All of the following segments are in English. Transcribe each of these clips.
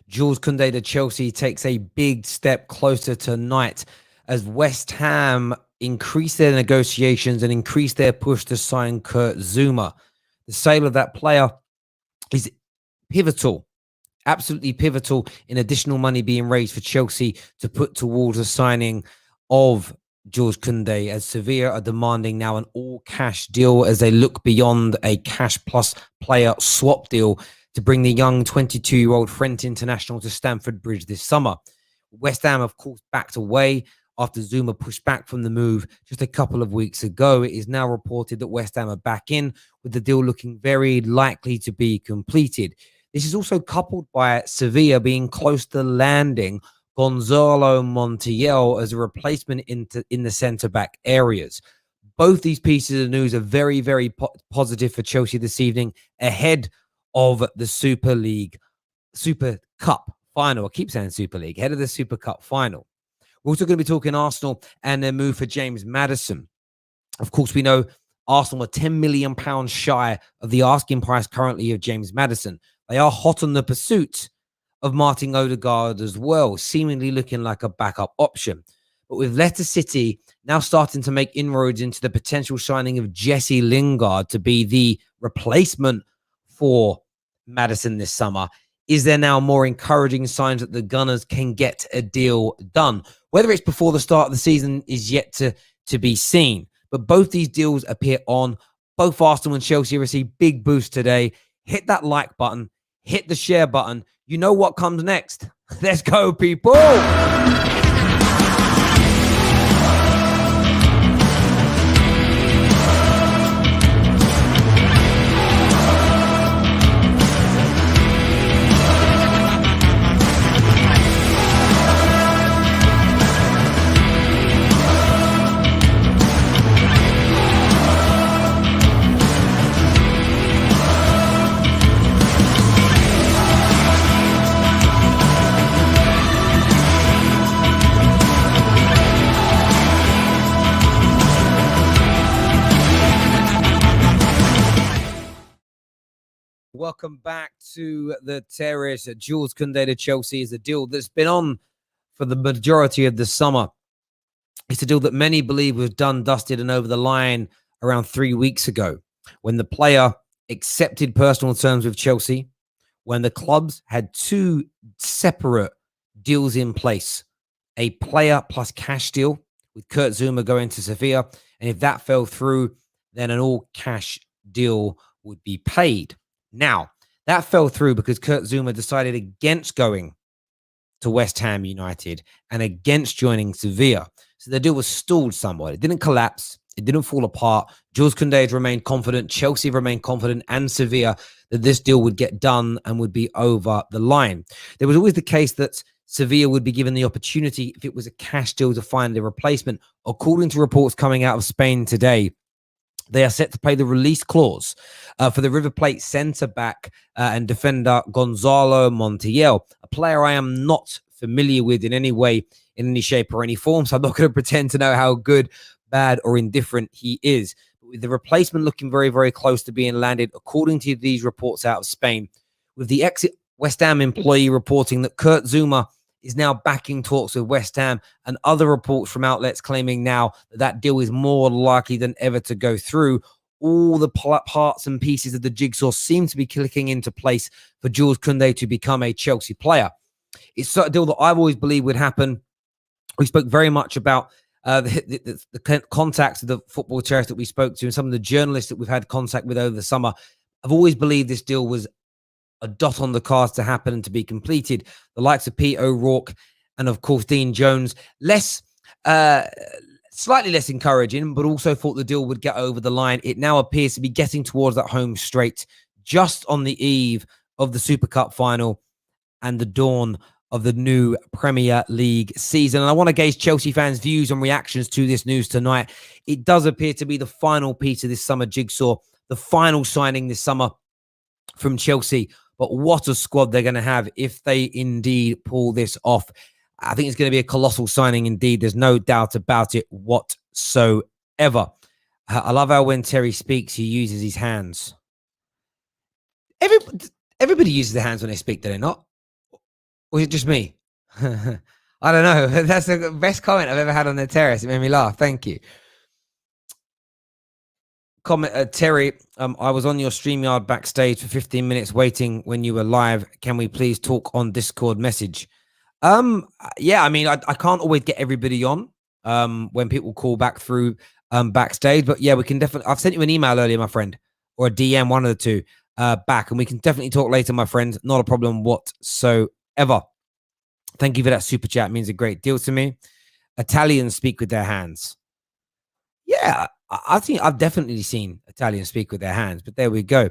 Jules Kounde to Chelsea takes a big step closer tonight as West Ham increase their negotiations and increase their push to sign Kurt Zouma. The sale of that player is pivotal, absolutely pivotal, in additional money being raised for Chelsea to put towards the signing of Jules Kounde, as Sevilla are demanding now an all-cash deal as they look beyond a cash plus player swap deal to bring the young 22-year-old French international to Stamford Bridge this summer. West Ham, of course, backed away after Zouma pushed back from the move just a couple of weeks ago. It is now reported that West Ham are back in, with the deal looking very likely to be completed. This is also coupled by Sevilla being close to landing Gonzalo Montiel as a replacement in the centre-back areas. Both these pieces of news are very, very positive for Chelsea this evening ahead of the Super Cup final. I keep saying Super League, ahead of the Super Cup final. We're also going to be talking Arsenal and their move for James Maddison. Of course, we know Arsenal are £10 million shy of the asking price currently of James Maddison. They are hot on the pursuit of Martin Odegaard as well, seemingly looking like a backup option. But with Leicester City now starting to make inroads into the potential signing of Jesse Lingard to be the replacement for Maddison this summer, is there now more encouraging signs that the Gunners can get a deal done? Whether it's before the start of the season is yet to be seen. But both these deals appear on. Both Arsenal and Chelsea receive big boosts today. Hit that like button. Hit the share button. You know what comes next. Let's go, people. Welcome back to the terrace. Jules Kounde to Chelsea is a deal that's been on for the majority of the summer. It's a deal that many believe was done, dusted, and over the line around 3 weeks ago, when the player accepted personal terms with Chelsea, when the clubs had two separate deals in place, a player plus cash deal with Kurt Zouma going to Sevilla, and if that fell through, then an all-cash deal would be paid. Now, that fell through because Kurt Zouma decided against going to West Ham United and against joining Sevilla. So the deal was stalled somewhat. It didn't collapse. It didn't fall apart. Jules Kounde had remained confident. Chelsea remained confident, and Sevilla, that this deal would get done and would be over the line. There was always the case that Sevilla would be given the opportunity, if it was a cash deal, to find a replacement. According to reports coming out of Spain today, they are set to pay the release clause for the River Plate centre-back and defender Gonzalo Montiel, a player I am not familiar with in any way, in any shape or any form, so I'm not going to pretend to know how good, bad or indifferent he is. But with the replacement looking very, very close to being landed, according to these reports out of Spain, with the ex-West Ham employee reporting that Kurt Zouma is now backing talks with West Ham, and other reports from outlets claiming now that that deal is more likely than ever to go through. All the parts and pieces of the jigsaw seem to be clicking into place for Jules Kounde to become a Chelsea player. It's a deal that I've always believed would happen. We spoke very much about the contacts of the football terrace that we spoke to and some of the journalists that we've had contact with over the summer. I've always believed this deal was a dot on the cards to happen and to be completed. The likes of Pete O'Rourke and, of course, Dean Jones, slightly less encouraging, but also thought the deal would get over the line. It now appears to be getting towards that home straight, just on the eve of the Super Cup final and the dawn of the new Premier League season. And I want to gauge Chelsea fans' views and reactions to this news tonight. It does appear to be the final piece of this summer jigsaw, the final signing this summer from Chelsea. But what a squad they're going to have if they indeed pull this off. I think it's going to be a colossal signing indeed. There's no doubt about it whatsoever. I love how when Terry speaks, he uses his hands. Everybody uses their hands when they speak, do they not? Or is it just me? I don't know. That's the best comment I've ever had on the terrace. It made me laugh. Thank you. Comment, Terry, I was on your StreamYard backstage for 15 minutes waiting when you were live. Can we please talk on Discord message? Yeah, I mean, I can't always get everybody on when people call back through backstage, but yeah, we can definitely. I've sent you an email earlier, my friend, or a DM, one of the two, back, and we can definitely talk later, my friend. Not a problem whatsoever. Thank you for that super chat. It means a great deal to me. Italians speak with their hands. Yeah, I think I've definitely seen Italians speak with their hands, but there we go.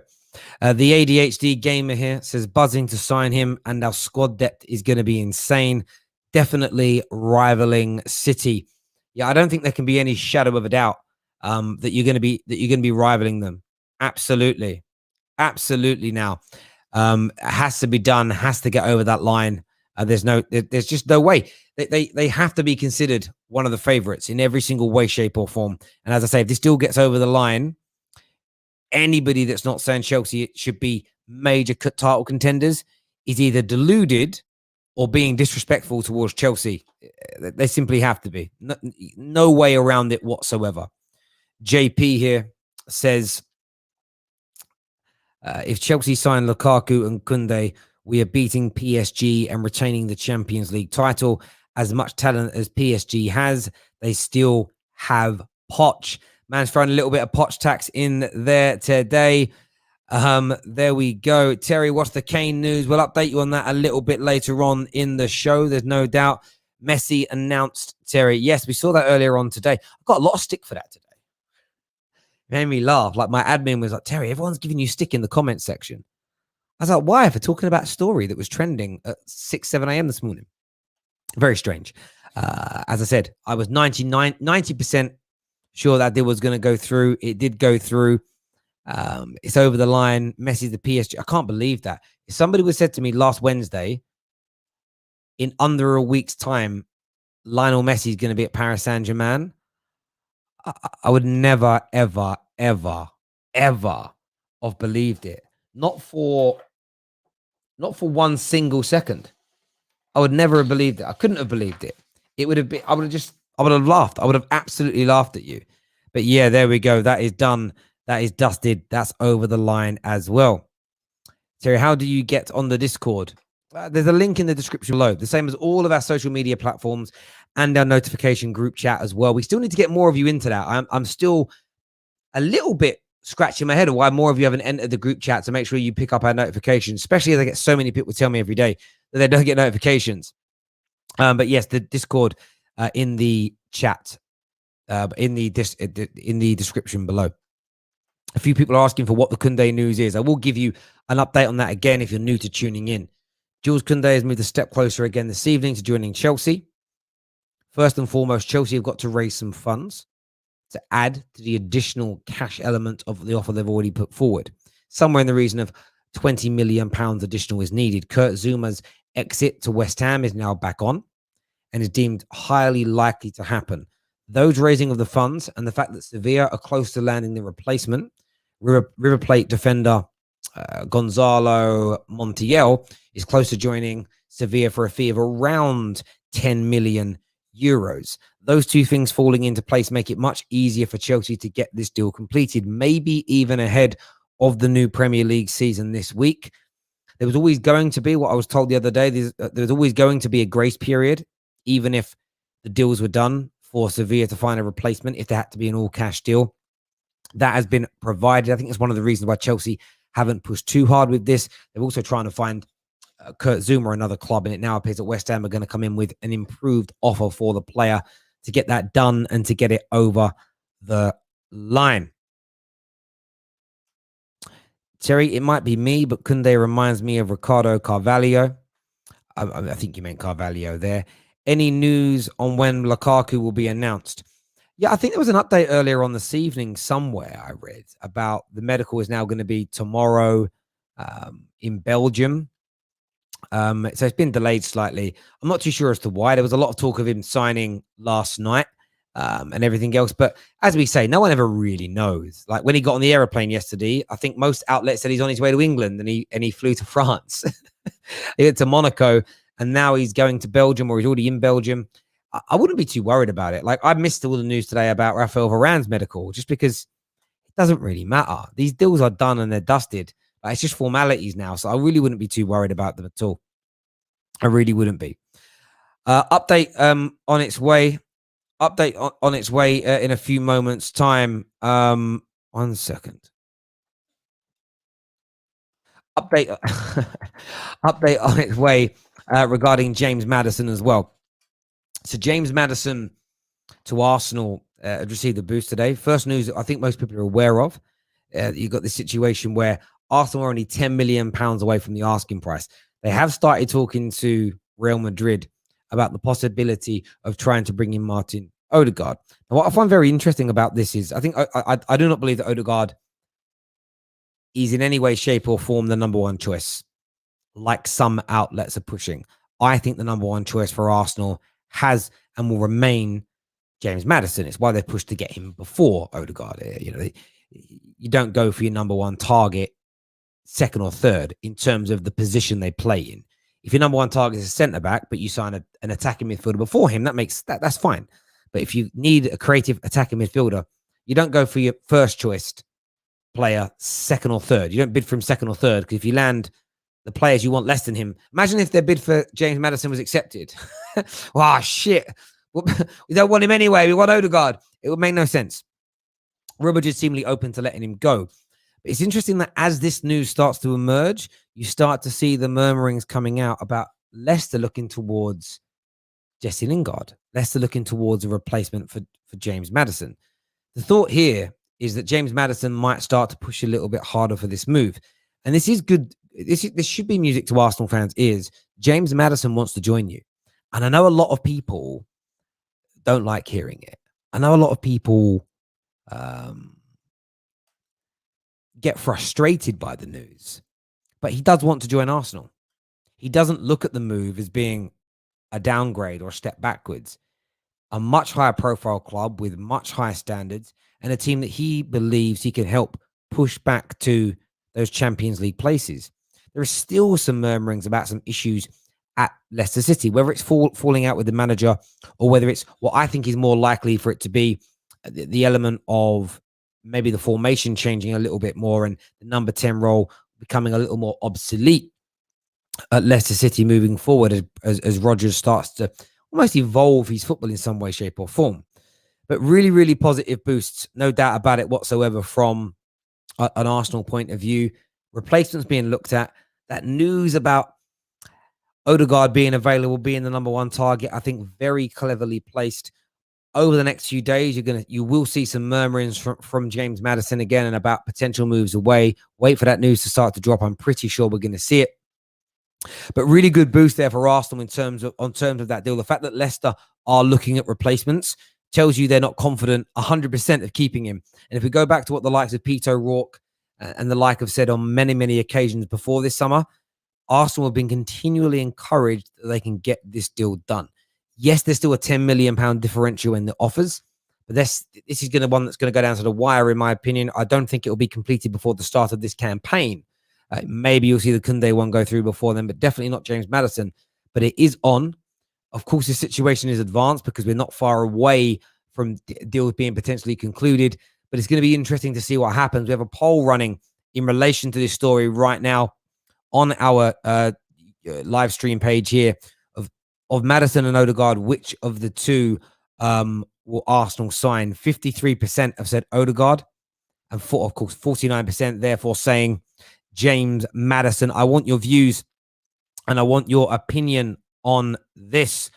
The ADHD gamer here says buzzing to sign him, and our squad depth is going to be insane. Definitely rivaling City. Yeah, I don't think there can be any shadow of a doubt that you're going to be rivaling them. Absolutely, absolutely. Now, it has to be done. Has to get over that line. There's just no way. They have to be considered one of the favorites in every single way, shape, or form. And as I say, if this deal gets over the line, anybody that's not saying Chelsea should be major title contenders is either deluded or being disrespectful towards Chelsea. They simply have to be. No way around it whatsoever. JP here says, if Chelsea sign Lukaku and Kounde, we are beating PSG and retaining the Champions League title. As much talent as PSG has, they still have Poch. Man's throwing a little bit of Poch tax in there today. There we go. Terry, what's the Kane news? We'll update you on that a little bit later on in the show. There's no doubt. Messi announced, Terry. Yes, we saw that earlier on today. I got a lot of stick for that today. It made me laugh. Like my admin was like, Terry, everyone's giving you stick in the comment section. I was like, why? For talking about a story that was trending at 6, 7 a.m. this morning. Very strange. As I said, I was 90% sure that deal was going to go through. It did go through. It's over the line. Messi, the PSG. I can't believe that. If somebody was said to me last Wednesday, in under a week's time, Lionel Messi is going to be at Paris Saint-Germain, I would never, ever, ever, ever have believed it. Not for 1 single second. I would never have believed it. I couldn't have believed it. It would have been, I would have laughed. I would have absolutely laughed at you. But yeah, there we go. That is done. That is dusted. That's over the line as well. Terry, how do you get on the Discord? There's a link in the description below. The same as all of our social media platforms and our notification group chat as well. We still need to get more of you into that. I'm still a little bit scratching my head of why more of you haven't entered the group chat to make sure you pick up our notifications, especially as I get so many people tell me every day that they don't get notifications. But yes, the Discord in the chat, in the description below. A few people are asking for what the Kounde news is. I will give you an update on that again if you're new to tuning in. Jules Kounde has moved a step closer again this evening to joining Chelsea. First and foremost, Chelsea have got to raise some funds to add to the additional cash element of the offer they've already put forward. Somewhere in the region of £20 million additional is needed. Kurt Zouma's exit to West Ham is now back on and is deemed highly likely to happen. Those raising of the funds and the fact that Sevilla are close to landing the replacement, River Plate defender Gonzalo Montiel is close to joining Sevilla for a fee of around 10 million euros. Those two things falling into place make it much easier for Chelsea to get this deal completed, maybe even ahead of the new Premier League season this week. There was always going to be, what I was told the other day, there was always going to be a grace period, even if the deals were done for Sevilla to find a replacement, if there had to be an all-cash deal. That has been provided. I think it's one of the reasons why Chelsea haven't pushed too hard with this. They're also trying to find Kurt Zouma another club, and it now appears that West Ham are going to come in with an improved offer for the player to get that done and to get it over the line. Terry, it might be me, but Kounde reminds me of Ricardo Carvalho. I think you meant Carvalho there. Any news on when Lukaku will be announced? Yeah, I think there was an update earlier on this evening somewhere I read about the medical is now going to be tomorrow in Belgium. So it's been delayed slightly. I'm not too sure as to why. There was a lot of talk of him signing last night and everything else. But as we say, no one ever really knows. Like when he got on the aeroplane yesterday, I think most outlets said he's on his way to England and he flew to France. He went to Monaco and now he's going to Belgium, or he's already in Belgium. I wouldn't be too worried about it. Like, I missed all the news today about Rafael Varane's medical, just because it doesn't really matter. These deals are done and they're dusted. Like, it's just formalities now. So I really wouldn't be too worried about them at all. I really wouldn't be. Update on its way. Update on its way in a few moments' time. 1 second. Update update on its way regarding James Maddison as well. So James Maddison to Arsenal received a boost today. First news I think most people are aware of. You've got this situation where Arsenal are only £10 million away from the asking price. They have started talking to Real Madrid about the possibility of trying to bring in Martin Odegaard. Now, what I find very interesting about this is I think I do not believe that Odegaard is in any way, shape, or form the number one choice, like some outlets are pushing. I think the number one choice for Arsenal has and will remain James Maddison. It's why they pushed to get him before Odegaard. You know, you don't go for your number one target second or third in terms of the position they play in. If your number one target is a centre back, but you sign an attacking midfielder before him, that's fine. But if you need a creative attacking midfielder, you don't go for your first choice player second or third. You don't bid for him second or third, because if you land the players you want less than him, imagine if their bid for James Maddison was accepted. Wow, shit. We don't want him anyway. We want Odegaard. It would make no sense. Real Madrid seemingly open to letting him go. But it's interesting that as this news starts to emerge, you start to see the murmurings coming out about Leicester looking towards Jesse Lingard. Leicester looking towards a replacement for James Maddison. The thought here is that James Maddison might start to push a little bit harder for this move. And this is good. This should be music to Arsenal fans' ears. James Maddison wants to join you. And I know a lot of people don't like hearing it. I know a lot of people get frustrated by the news. But he does want to join Arsenal. He doesn't look at the move as being a downgrade or a step backwards. A much higher profile club with much higher standards, and a team that he believes he can help push back to those Champions League places. There are still some murmurings about some issues at Leicester City, whether it's falling out with the manager, or whether it's what I think is more likely for it to be the element of maybe the formation changing a little bit more and the number 10 role becoming a little more obsolete at Leicester City moving forward as Rodgers starts to almost evolve his football in some way, shape, or form. But really, really positive boosts, no doubt about it whatsoever, from an Arsenal point of view. Replacements being looked at. That news about Odegaard being available, being the number one target, I think very cleverly placed. Over the next few days, you will see some murmurings from James Maddison again and about potential moves away. Wait for that news to start to drop. I'm pretty sure we're going to see it. But really good boost there for Arsenal in terms of that deal. The fact that Leicester are looking at replacements tells you they're not confident 100% of keeping him. And if we go back to what the likes of Peter O'Rourke and the like have said on many, many occasions before this summer, Arsenal have been continually encouraged that they can get this deal done. Yes, there's still a £10 million differential in the offers, but this is going to one that's going to go down to the wire, in my opinion. I don't think it will be completed before the start of this campaign. Maybe you'll see the Kounde one go through before then, but definitely not James Maddison. But it is on. Of course, the situation is advanced because we're not far away from deals being potentially concluded. But it's going to be interesting to see what happens. We have a poll running in relation to this story right now on our live stream page here of Maddison and Odegaard. Which of the two will Arsenal sign? 53% have said Odegaard, and of course 49% therefore saying James Maddison. I want your views and I want your opinion on this.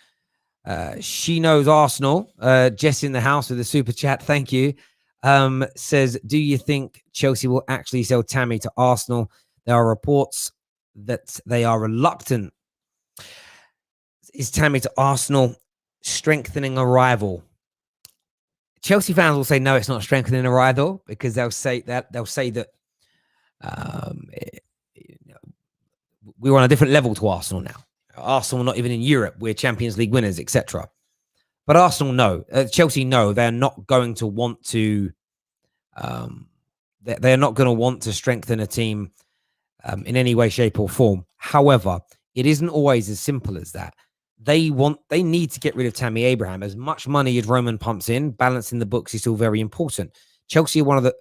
She knows Arsenal. Jess in the house with a super chat. Thank you. Says, do you think Chelsea will actually sell Tammy to Arsenal? There are reports that they are reluctant. Is Tammy to Arsenal strengthening a rival? Chelsea fans will say no, it's not strengthening a rival, because they'll say that we're on a different level to Arsenal now. Arsenal not even in Europe. We're Champions League winners, etc. But Arsenal know, Chelsea know they're not going to want to. They're not going to want to strengthen a team in any way, shape, or form. However, it isn't always as simple as that. They need to get rid of Tammy Abraham. As much money as Roman pumps in, balancing the books is still very important. Chelsea are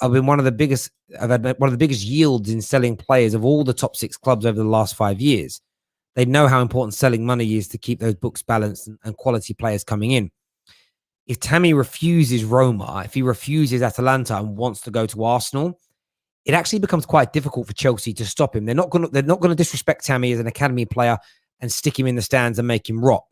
have been one of the biggest, have had one of the biggest yields in selling players of all the top 6 clubs over the last 5 years. They know how important selling money is to keep those books balanced and quality players coming in. If Tammy refuses Roma, if he refuses Atalanta and wants to go to Arsenal, it actually becomes quite difficult for Chelsea to stop him. They're not going to disrespect Tammy as an academy player and stick him in the stands and make him rot.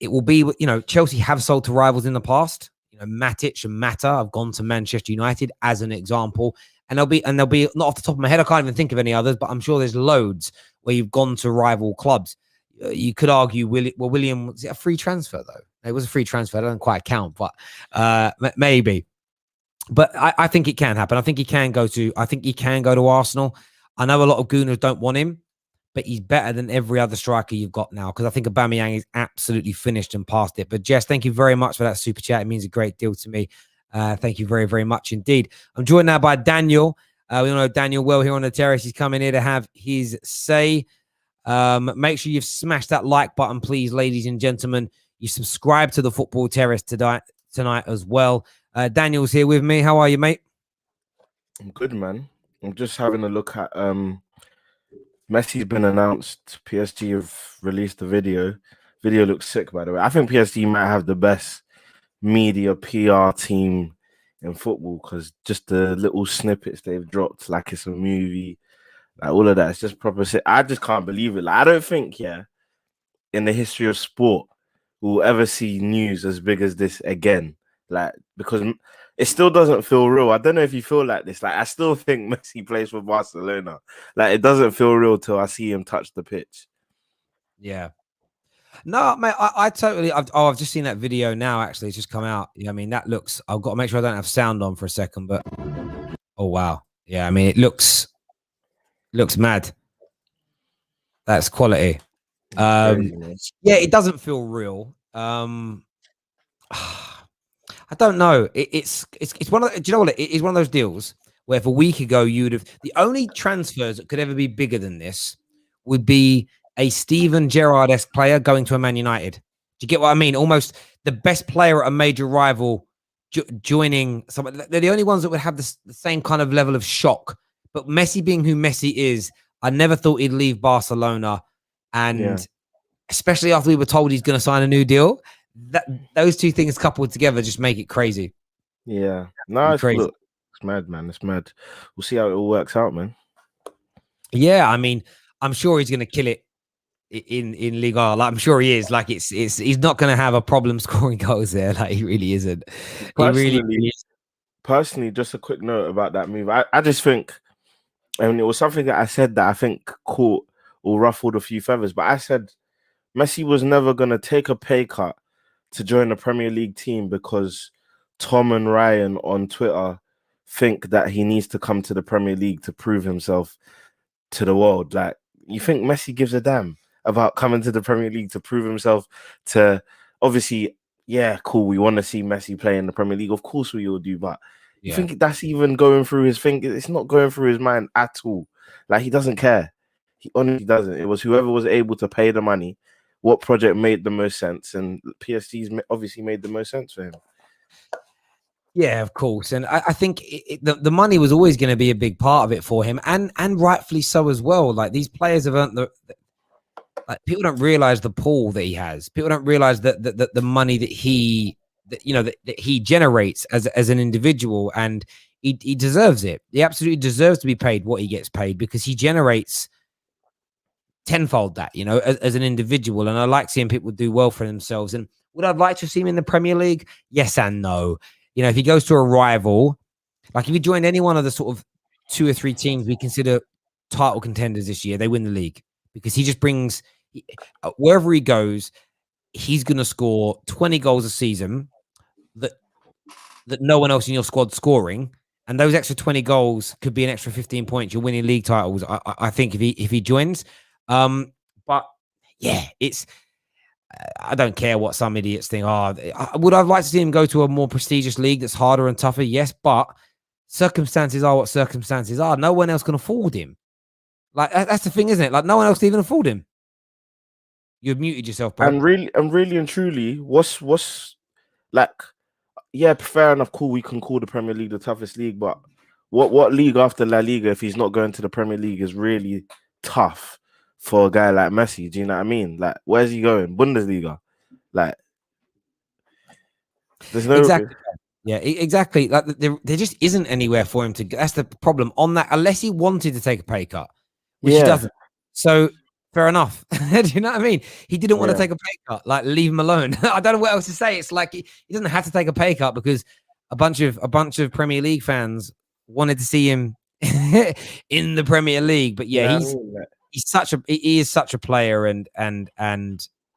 It will be, Chelsea have sold to rivals in the past. Matic and Mata have gone to Manchester United as an example. And they'll be not off the top of my head, I can't even think of any others, but I'm sure there's loads where you've gone to rival clubs. You could argue, William, was it a free transfer though? It was a free transfer. That doesn't quite count, but maybe. But I think it can happen. I think he can go to Arsenal. I know a lot of Gooners don't want him, but he's better than every other striker you've got now, because I think Aubameyang is absolutely finished and past it. But Jess, thank you very much for that super chat. It means a great deal to me. Thank you very, very much indeed. I'm joined now by Daniel. We all know Daniel well here on the terrace. He's coming here to have his say. Make sure you've smashed that like button, please, ladies and gentlemen. You subscribe to the Football Terrace tonight as well. Daniel's here with me. How are you, mate? I'm good, man. I'm just having a look at Messi's been announced. PSG have released the video. Video looks sick, by the way. I think PSG might have the best media PR team in football, because just the little snippets they've dropped, like it's a movie, like all of that, it's just proper sick. I just can't believe it. Like, I don't think, in the history of sport, we'll ever see news as big as this again. Like, because it still doesn't feel real. I don't know if you feel like this. Like, I still think Messi plays for Barcelona. Like, it doesn't feel real till I see him touch the pitch. Yeah. No, mate, I totally. I've just seen that video now. Actually, it's just come out. I mean, that looks. I've got to make sure I don't have sound on for a second. But oh wow, yeah. I mean, it looks mad. That's quality. Yeah, it doesn't feel real. I don't know. It's one of. Do you know what? It's one of those deals where if a week ago you'd have, the only transfers that could ever be bigger than this would be a Steven Gerrard-esque player going to a Man United. Do you get what I mean? Almost the best player at a major rival joining someone. They're the only ones that would have the same kind of level of shock. But Messi being who Messi is, I never thought he'd leave Barcelona. And especially after we were told he's going to sign a new deal, those two things coupled together just make it crazy. Yeah. No, it's crazy. Look, it's mad, man. It's mad. We'll see how it all works out, man. Yeah, I mean, I'm sure he's going to kill it in Liga. Like, I'm sure he is. Like, he's not going to have a problem scoring goals there. Like, he really isn't. Really is. Personally, just a quick note about that move. I just think, and it was something that I said that I think caught or ruffled a few feathers, but I said Messi was never going to take a pay cut to join the Premier League team because Tom and Ryan on Twitter think that he needs to come to the Premier League to prove himself to the world. Like, you think Messi gives a damn about coming to the Premier League to prove himself to, obviously, yeah, cool, we want to see Messi play in the Premier League. Of course we all do, but you think that's even going through his thing? It's not going through his mind at all. Like, he doesn't care. He honestly doesn't. It was whoever was able to pay the money, what project made the most sense, and PSG's obviously made the most sense for him. Yeah, of course. And I think the money was always going to be a big part of it for him, and rightfully so as well. Like, these players have earned people don't realize the pool that he has. People don't realize that the money that he generates as an individual, and he deserves it. He absolutely deserves to be paid what he gets paid, because he generates tenfold that, as an individual. And I like seeing people do well for themselves. And would I like to see him in the Premier League? Yes and no. If he goes to a rival, like if he joined any one of the sort of 2 or 3 teams we consider title contenders this year, they win the league, because he just brings, wherever he goes, he's going to score 20 goals a season that no one else in your squad scoring. And those extra 20 goals could be an extra 15 points. You're winning league titles, I think, if he joins. But yeah, I don't care what some idiots think. Would I like to see him go to a more prestigious league that's harder and tougher? Yes, but circumstances are what circumstances are. No one else can afford him. Like that's the thing, isn't it? Like no one else can even afford him. You've muted yourself, bro. And really and truly, what's like? Yeah, fair enough. Cool, we can call the Premier League the toughest league, but what league after La Liga, if he's not going to the Premier League, is really tough for a guy like Messi? Do you know what I mean? Like, where's he going? Bundesliga? Like, there's no. Exactly. Yeah, exactly. Like there just isn't anywhere for him to go. That's the problem on that, unless he wanted to take a pay cut, which he Yeah, doesn't. So fair enough. Do you know what I mean? He didn't want to yeah, take a pay cut. Like leave him alone. I don't know what else to say. It's like he doesn't have to take a pay cut because a bunch of Premier League fans wanted to see him in the Premier League. But you yeah, know what I mean? Like, he is such a player, and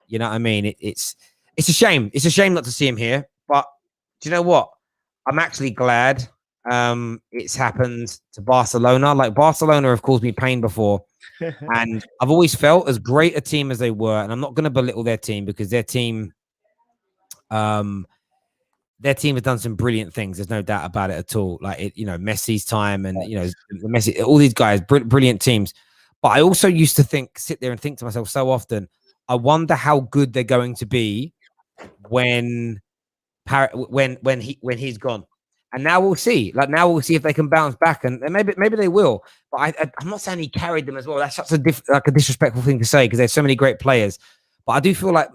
you know what I mean. It's a shame. It's a shame not to see him here. But do you know what? I'm actually glad it's happened to Barcelona. Like Barcelona have caused me pain before, and I've always felt as great a team as they were, and I'm not going to belittle their team because um, their team has done some brilliant things. There's no doubt about it at all. Like Messi's time, and Messi, all these guys, brilliant teams. But I also used to sit there and think to myself so often, I wonder how good they're going to be when he's gone. And now we'll see. Like now we'll see if they can bounce back, and maybe they will. But I'm not saying he carried them as well. That's such a disrespectful thing to say because there's so many great players. But I do feel like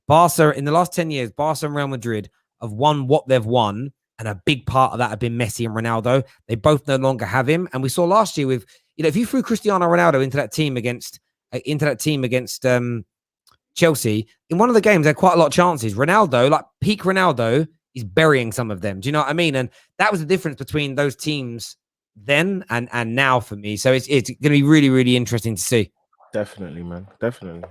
Barca in the last 10 years, Barca and Real Madrid have won what they've won, and a big part of that have been Messi and Ronaldo. They both no longer have him, and we saw last year with if you threw Cristiano Ronaldo into that team against Chelsea, in one of the games, they had quite a lot of chances. Ronaldo, like peak Ronaldo, is burying some of them. Do you know what I mean? And that was the difference between those teams then and now for me. So it's going to be really, really interesting to see. definitely, man, definitely.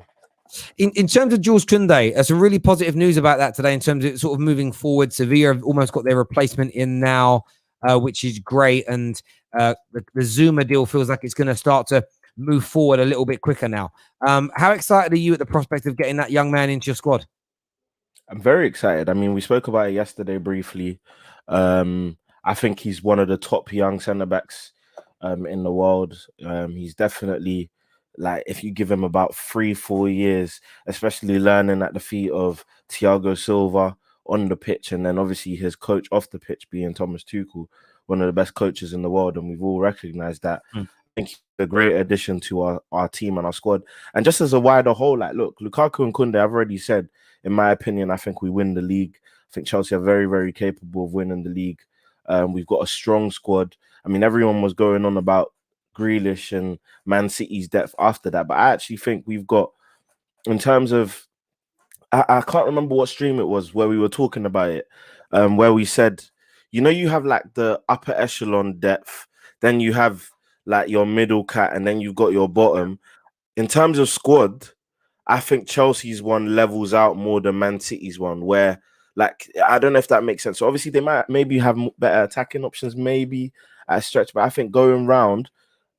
In terms of Jules Kounde, there's some really positive news about that today in terms of sort of moving forward. Sevilla have almost got their replacement in now, which is great. And the Zouma deal feels like it's going to start to move forward a little bit quicker now. How excited are you at the prospect of getting that young man into your squad? I'm very excited. I mean, we spoke about it yesterday briefly. I think he's one of the top young centre backs in the world. He's definitely like if you give him about 3-4 years, especially learning at the feet of Thiago Silva on the pitch, and then obviously his coach off the pitch being Thomas Tuchel, one of the best coaches in the world, and we've all recognised that. I think he's a great addition to our team and our squad. And just as a wider whole, like, look, Lukaku and Kounde, I've already said, in my opinion, I think we win the league. I think Chelsea are very, very capable of winning the league. We've got a strong squad. I mean, everyone was going on about Grealish and Man City's depth after that, but I actually think we've got, in terms of, I can't remember what stream it was where we were talking about it, where we said, you have like the upper echelon depth, then you have like your middle cat, and then you've got your bottom. In terms of squad, I think Chelsea's one levels out more than Man City's one, where like I don't know if that makes sense. So obviously they might maybe have better attacking options, maybe at a stretch, but I think going round,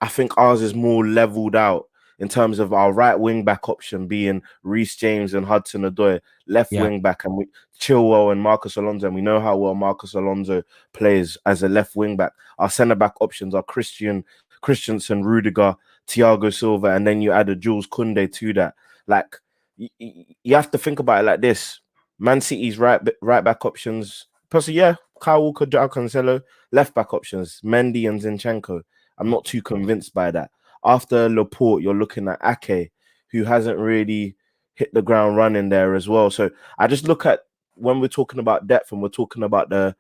I think ours is more leveled out in terms of our right wing back option being Reece James and Hudson-Odoi, left wing back, and Chilwell and Marcus Alonso. And we know how well Marcus Alonso plays as a left wing back. Our centre back options are Christensen, Rudiger, Thiago Silva, and then you add a Jules Kounde to that. Like you have to think about it like this: Man City's right back options, personally, yeah, Kyle Walker, Joao Cancelo. Left back options, Mendy and Zinchenko. I'm not too convinced by that. After Laporte, you're looking at Ake, who hasn't really hit the ground running there as well. So I just look at when we're talking about depth and we're talking about the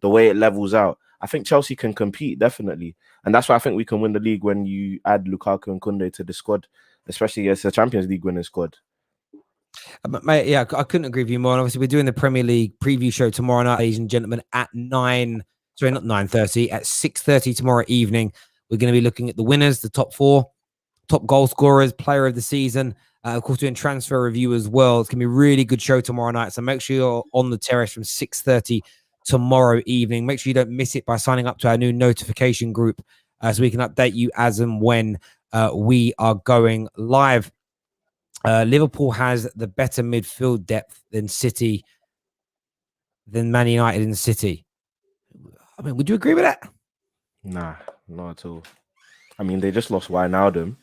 way it levels out. I think Chelsea can compete definitely, and that's why I think we can win the league when you add Lukaku and Kounde to the squad, especially as a Champions League winning squad. Mate, yeah, I couldn't agree with you more. And obviously, we're doing the Premier League preview show tomorrow night, ladies and gentlemen, at 9:30, at 6:30 tomorrow evening. We're going to be looking at the winners, the top 4, top goal scorers, player of the season. Of course, doing transfer review as well. It's going to be a really good show tomorrow night. So make sure you're on the terrace from 6:30 tomorrow evening. Make sure you don't miss it by signing up to our new notification group so we can update you as and when we are going live. Liverpool has the better midfield depth than Man United in City. I mean, would you agree with that? Nah, not at all. I mean, they just lost Wijnaldum.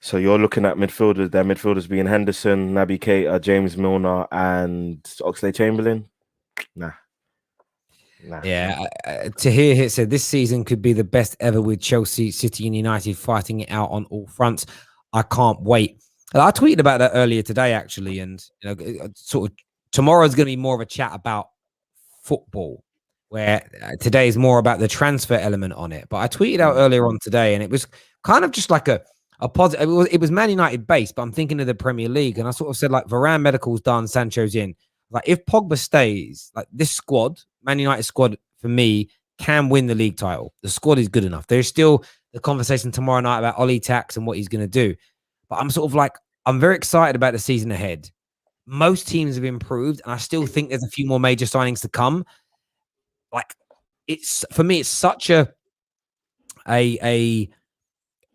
So you're looking at midfielders. Their midfielders being Henderson, Naby Keita, James Milner, and Oxlade-Chamberlain. Nah. Yeah, to hear it said this season could be the best ever with Chelsea, City, and United fighting it out on all fronts. I can't wait. And I tweeted about that earlier today, actually, and sort of tomorrow's going to be more of a chat about football, where today is more about the transfer element on it. But I tweeted out earlier on today, and it was kind of just like a positive. It was Man United based, but I'm thinking of the Premier League, and I sort of said like Varane medical's done, Sancho's in. Like if Pogba stays, like this squad, Man United squad for me can win the league title. The squad is good enough. There's still the conversation tomorrow night about Ollie Tax and what he's going to do, but I'm sort of like I'm very excited about the season ahead. Most teams have improved, and I still think there's a few more major signings to come. Like it's for me, it's such a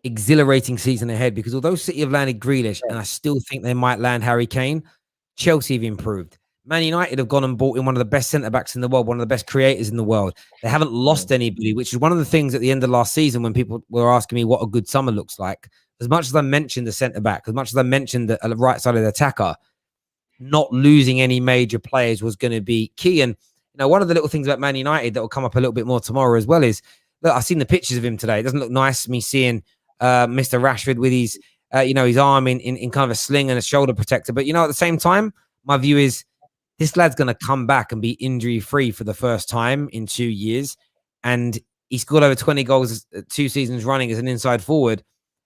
exhilarating season ahead because although City have landed Grealish, and I still think they might land Harry Kane, Chelsea have improved. Man United have gone and bought in one of the best centre-backs in the world, one of the best creators in the world. They haven't lost anybody, which is one of the things at the end of last season when people were asking me what a good summer looks like. As much as I mentioned the centre-back, as much as I mentioned the right side of the attacker, not losing any major players was going to be key. And one of the little things about Man United that will come up a little bit more tomorrow as well is, look, I've seen the pictures of him today. It doesn't look nice, me seeing Mr. Rashford with his, his arm in kind of a sling and a shoulder protector. But, at the same time, my view is, this lad's going to come back and be injury-free for the first time in 2 years. And he scored over 20 goals 2 seasons running as an inside forward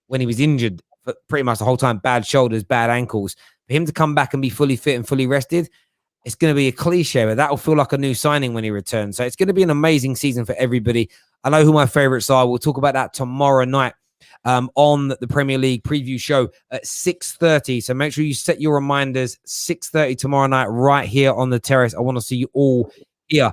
when he was injured for pretty much the whole time. Bad shoulders, bad ankles. For him to come back and be fully fit and fully rested, it's going to be a cliche, but that will feel like a new signing when he returns. So it's going to be an amazing season for everybody. I know who my favorites are. We'll talk about that tomorrow night on the Premier League preview show at 6:30. So make sure you set your reminders, 6:30 tomorrow night right here on the terrace. I want to see you all here.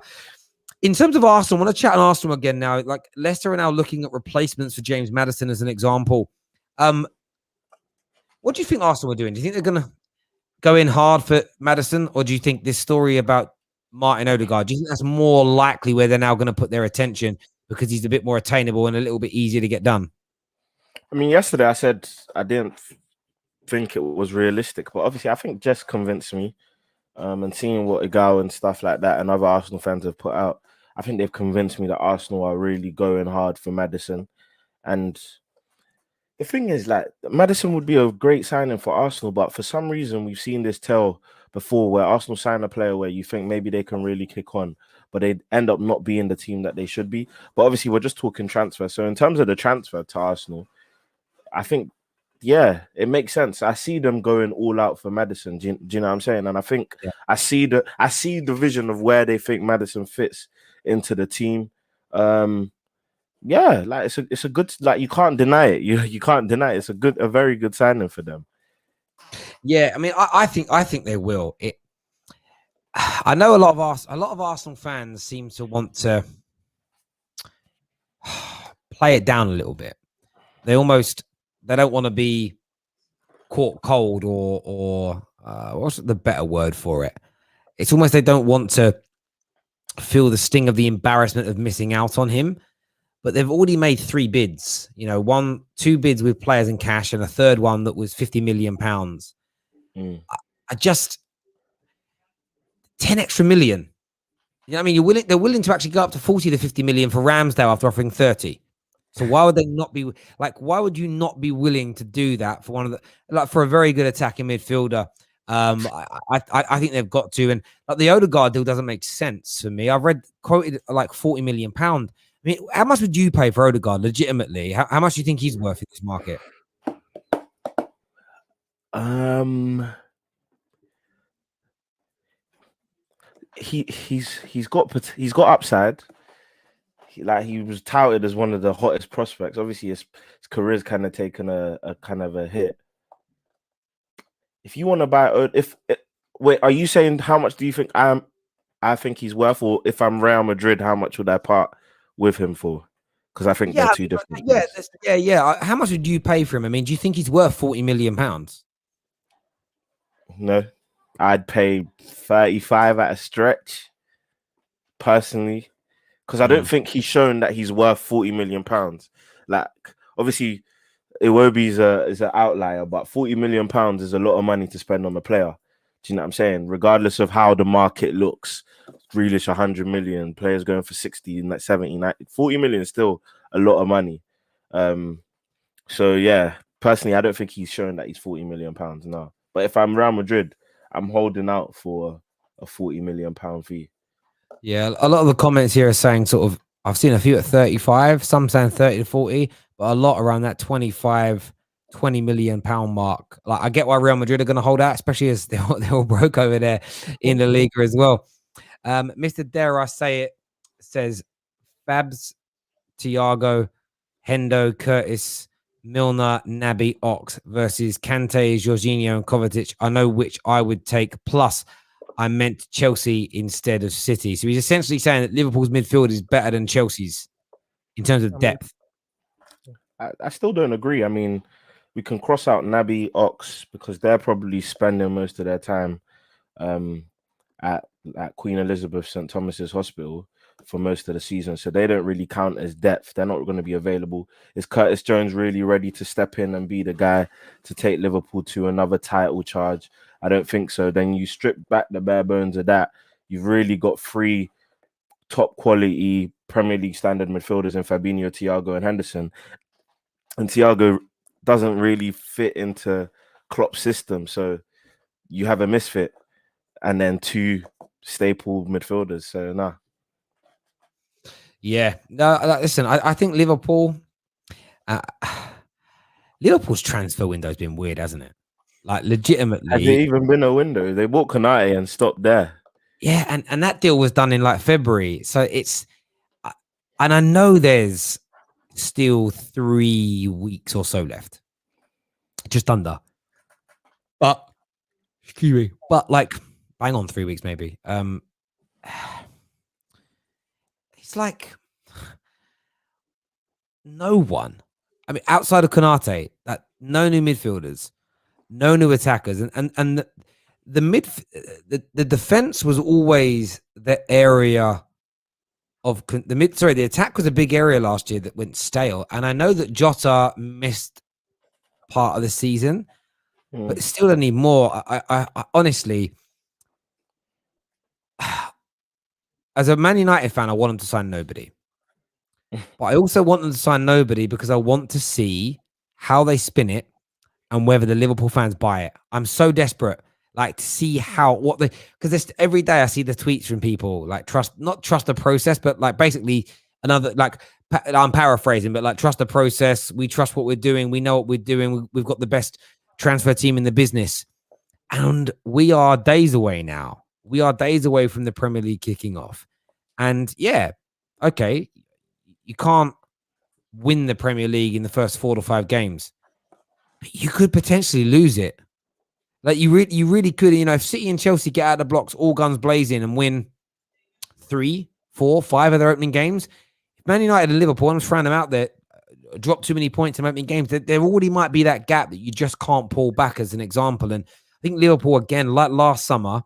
In terms of Arsenal, I want to chat on Arsenal again now. Like Leicester are now looking at replacements for James Maddison as an example. What do you think Arsenal are doing? Do you think they're going to go in hard for Maddison, or do you think this story about Martin Odegaard, do you think that's more likely where they're now going to put their attention because he's a bit more attainable and a little bit easier to get done? I mean, yesterday I said I didn't think it was realistic, but obviously I think Jess convinced me. And seeing what Igao and stuff like that and other Arsenal fans have put out, I think they've convinced me that Arsenal are really going hard for Maddison. And the thing is, like, Maddison would be a great signing for Arsenal, but for some reason we've seen this tale before where Arsenal sign a player where you think maybe they can really kick on, but they end up not being the team that they should be. But obviously we're just talking transfer. So in terms of the transfer to Arsenal, I think, yeah, it makes sense. I see them going all out for Maddison. Do you know what I'm saying? And I think I see the vision of where they think Maddison fits into the team. Yeah, like it's a good, like, you can't deny it. You can't deny it. It's a very good signing for them. Yeah, I mean, I think they will. I know a lot of Arsenal fans seem to want to play it down a little bit. They don't want to be caught cold or what's the better word for it? It's almost they don't want to feel the sting of the embarrassment of missing out on him. But they've already made 3 bids. 2 bids with players and cash, and a third one that was £50 million. I just 10 extra million. I mean, they're willing to actually go up to 40 to 50 million for Ramsdale after offering 30. So why would they not be why would you not be willing to do that for one of the for a very good attacking midfielder? I think they've got to, and the Odegaard deal doesn't make sense for me. I've quoted like £40 million. I mean, how much would you pay for Odegaard legitimately? How much do you think he's worth in this market? He's got upside. He was touted as one of the hottest prospects. Obviously, his career's kind of taken a kind of a hit. If you want to buy, wait, are you saying how much do you think I think he's worth, or if I'm Real Madrid, how much would I part with him for? Because I think they're two different. Yeah. How much would you pay for him? I mean, do you think he's worth £40 million? No, I'd pay 35 at a stretch, personally, because I don't think he's shown that he's worth £40 million. Like, obviously Iwobi is an outlier, but £40 million is a lot of money to spend on a player. Do you know what I'm saying? Regardless of how the market looks, Grealish 100 million, players going for 60, 70, 90, 40 million is still a lot of money. So yeah, personally, I don't think he's showing that he's £40 million now. But if I'm Real Madrid, I'm holding out for a £40 million fee. Yeah, a lot of the comments here are saying sort of, I've seen a few at 35, some saying 30 to 40, but a lot around that 25, 20 million pound mark. Like, I get why Real Madrid are going to hold out, especially as they're all broke over there in the Liga as well. Mr. Dare I Say It says Fabs, Thiago, Hendo, Curtis, Milner, Naby, Ox versus Kante, Jorginho, and Kovacic. I know which I would take. Plus, I meant Chelsea instead of City. So he's essentially saying that Liverpool's midfield is better than Chelsea's in terms of depth. I still don't agree. I mean, we can cross out Naby, Ox, because they're probably spending most of their time at Queen Elizabeth St. Thomas's Hospital for most of the season. So they don't really count as depth. They're not going to be available. Is Curtis Jones really ready to step in and be the guy to take Liverpool to another title charge? I don't think so. Then you strip back the bare bones of that. You've really got three top quality Premier League standard midfielders in Fabinho, Thiago, and Henderson. And Thiago doesn't really fit into Klopp's system. So you have a misfit and then two staple midfielders. So, nah. Yeah. No, listen, I think Liverpool's transfer window has been weird, hasn't it? Like, legitimately. Has there even been a window? They bought Kounde and stopped there. Yeah, and that deal was done in like February. So it's, and I know there's still 3 weeks or so left, just under. But excuse me, but like bang on 3 weeks maybe. It's like no one. I mean, outside of Konate, that no new midfielders, no new attackers, and the defense was always the area of the attack was a big area last year that went stale. And I know that Jota missed part of the season, but still need more. I honestly, as a Man United fan, I want them to sign nobody. But I also want them to sign nobody because I want to see how they spin it and whether the Liverpool fans buy it. I'm so desperate, like, to see because every day I see the tweets from people like not trust the process, but like basically another, like, I'm paraphrasing, but like, trust the process. We trust what we're doing. We know what we're doing. We've got the best transfer team in the business. And we are days away now. We are days away from the Premier League kicking off. And yeah, okay, you can't win the Premier League in the first 4 to 5 games. But you could potentially lose it. Like, you really could. You know, if City and Chelsea get out of the blocks, all guns blazing, and win 3, 4, 5 of their opening games, if Man United and Liverpool, I'm just throwing them out there, drop too many points in opening games, there already might be that gap that you just can't pull back, as an example. And I think Liverpool, again, like last summer,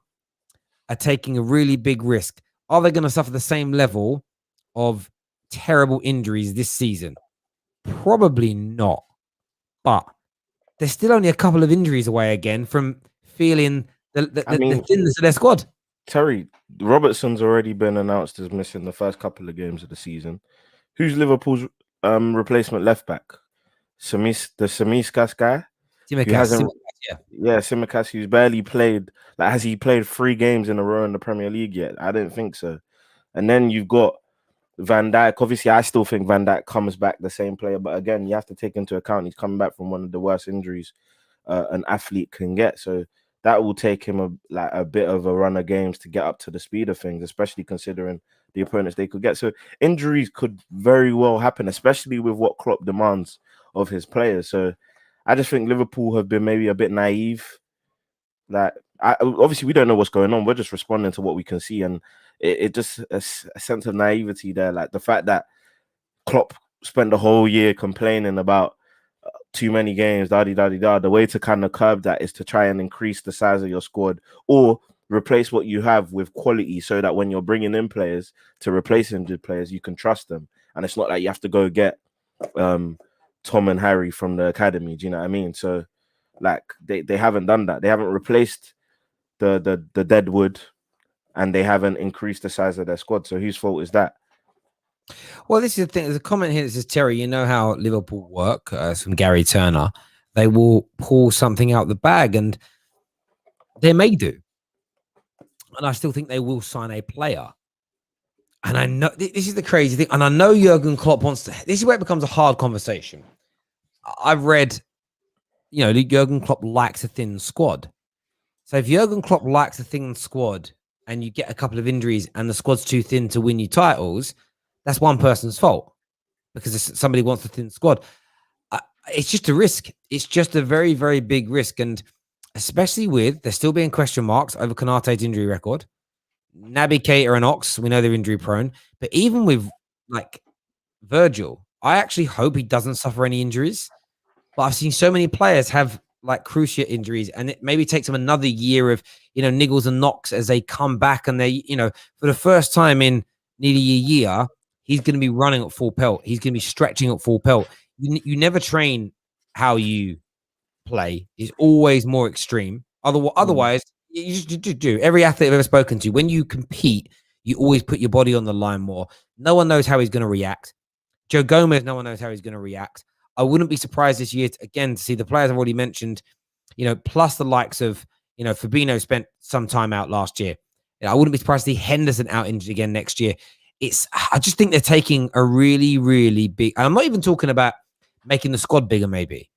are taking a really big risk. Are they going to suffer the same level of terrible injuries this season? Probably not. But they're still only a couple of injuries away again from feeling the thinness of their squad. Terry, Robertson's already been announced as missing the first couple of games of the season. Who's Liverpool's replacement left back? The Tsimikas guy? Tsimikas, who's barely played. Like, has he played 3 games in a row in the Premier League yet? I don't think so. And then you've got Van Dijk. Obviously, I still think Van Dijk comes back the same player, but again, you have to take into account he's coming back from one of the worst injuries an athlete can get. So that will take him a bit of a run of games to get up to the speed of things, especially considering the opponents they could get. So injuries could very well happen, especially with what Klopp demands of his players. So I just think Liverpool have been maybe a bit naive. Like, obviously we don't know what's going on. We're just responding to what we can see, and it just a sense of naivety there. Like the fact that Klopp spent the whole year complaining about too many games, the way to kind of curb that is to try and increase the size of your squad or replace what you have with quality, so that when you're bringing in players to replace injured players, you can trust them. And it's not like you have to go get Tom and Harry from the academy. Do you know what I mean? So like they haven't done that. They haven't replaced the dead wood, and they haven't increased the size of their squad. So whose fault is that? Well, this is the thing. There's a comment here that says, Terry, you know how Liverpool work. It's from Gary Turner. They will pull something out the bag, and they may do. And I still think they will sign a player. And I know this is the crazy thing. And I know Jurgen Klopp wants to. This is where it becomes a hard conversation. I've read, Jurgen Klopp likes a thin squad. So if Jurgen Klopp likes a thin squad and you get a couple of injuries and the squad's too thin to win you titles, that's one person's fault because somebody wants a thin squad. It's just a risk. It's just a very, very big risk. And especially with there still being question marks over Konate's injury record. Naby Keita and Ox, we know they're injury prone. But even with like Virgil, I actually hope he doesn't suffer any injuries. But I've seen so many players have like cruciate injuries, and it maybe takes them another year of, niggles and knocks as they come back. And they, for the first time in nearly a year, he's going to be running at full pelt. He's going to be stretching at full pelt. You never train how you play. It's always more extreme. Otherwise, you just do. Every athlete I've ever spoken to, when you compete, you always put your body on the line more. No one knows how he's going to react. Joe Gomez, no one knows how he's going to react. I wouldn't be surprised this year, to see the players I've already mentioned, plus the likes of, Fabinho spent some time out last year. I wouldn't be surprised to see Henderson out injured again next year. I just think they're taking a really, really big, I'm not even talking about making the squad bigger maybe,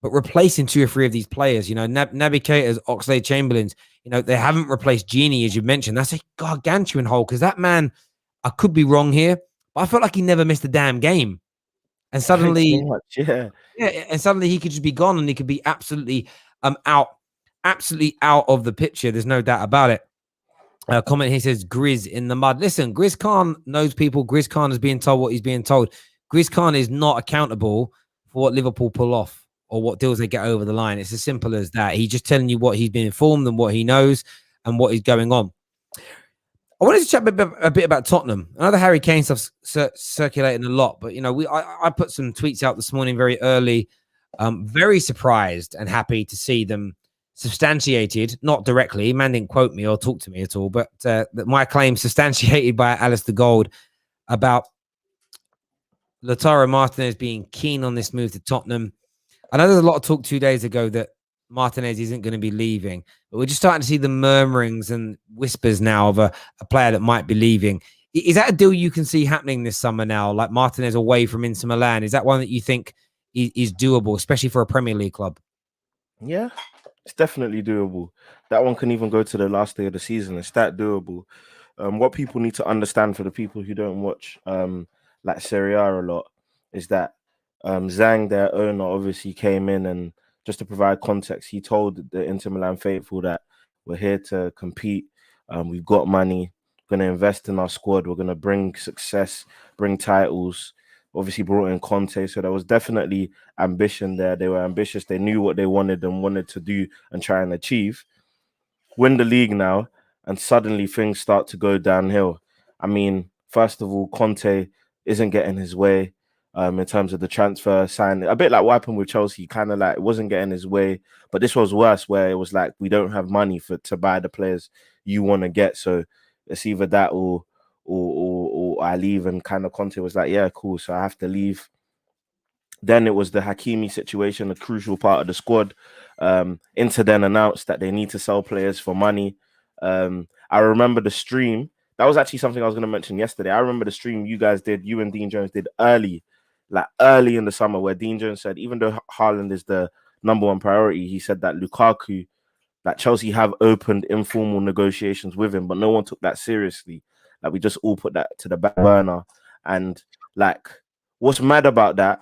but replacing 2 or 3 of these players, Naby Keita's, Oxlade-Chamberlain's, they haven't replaced Genie, as you mentioned. That's a gargantuan hole because that man, I could be wrong here, but I felt like he never missed a damn game. And suddenly, and suddenly he could just be gone and he could be absolutely out of the picture. There's no doubt about it. Comment here says Grizz in the mud. Listen, Grizz Khan knows people. Grizz Khan is being told what he's being told. Grizz Khan is not accountable for what Liverpool pull off or what deals they get over the line. It's as simple as that. He's just telling you what he's been informed and what he knows and what is going on. I wanted to chat a bit about Tottenham. I know the Harry Kane stuff's circulating a lot, but I put some tweets out this morning very early. Very surprised and happy to see them substantiated, not directly. Man didn't quote me or talk to me at all, but my claim substantiated by Alistair Gold about Lautaro Martinez being keen on this move to Tottenham. I know there's a lot of talk 2 days ago that Martinez isn't going to be leaving, but we're just starting to see the murmurings and whispers now of a player that might be leaving. Is that a deal you can see happening this summer now, like Martinez away from Inter Milan? Is that one that you think is doable, especially for a Premier League club? Yeah, it's definitely doable. That one can even go to the last day of the season. It's that doable. What people need to understand, for the people who don't watch like Serie A a lot, is that Zhang, their owner, obviously came in, and just to provide context, he told the Inter Milan faithful that we're here to compete. We've got money. We're going to invest in our squad. We're going to bring success, bring titles. Obviously brought in Conte, so there was definitely ambition there. They were ambitious. They knew what they wanted and wanted to do and try and achieve. Win the league now, and suddenly things start to go downhill. I mean, first of all, Conte isn't getting his way in terms of the transfer sign. A bit like what happened with Chelsea, kind of like it wasn't getting his way. But this was worse, where it was like, we don't have money to buy the players you want to get. So it's either that or I leave. And kind of Conte was like, yeah, cool. So I have to leave. Then it was the Hakimi situation, a crucial part of the squad. Inter then announced that they need to sell players for money. I remember the stream. That was actually something I was going to mention yesterday. I remember the stream you and Dean Jones did early in the summer, where Dean Jones said, even though Haaland is the number one priority, he said that Lukaku, that Chelsea have opened informal negotiations with him, but no one took that seriously. Like, we just all put that to the back burner. And like, what's mad about that?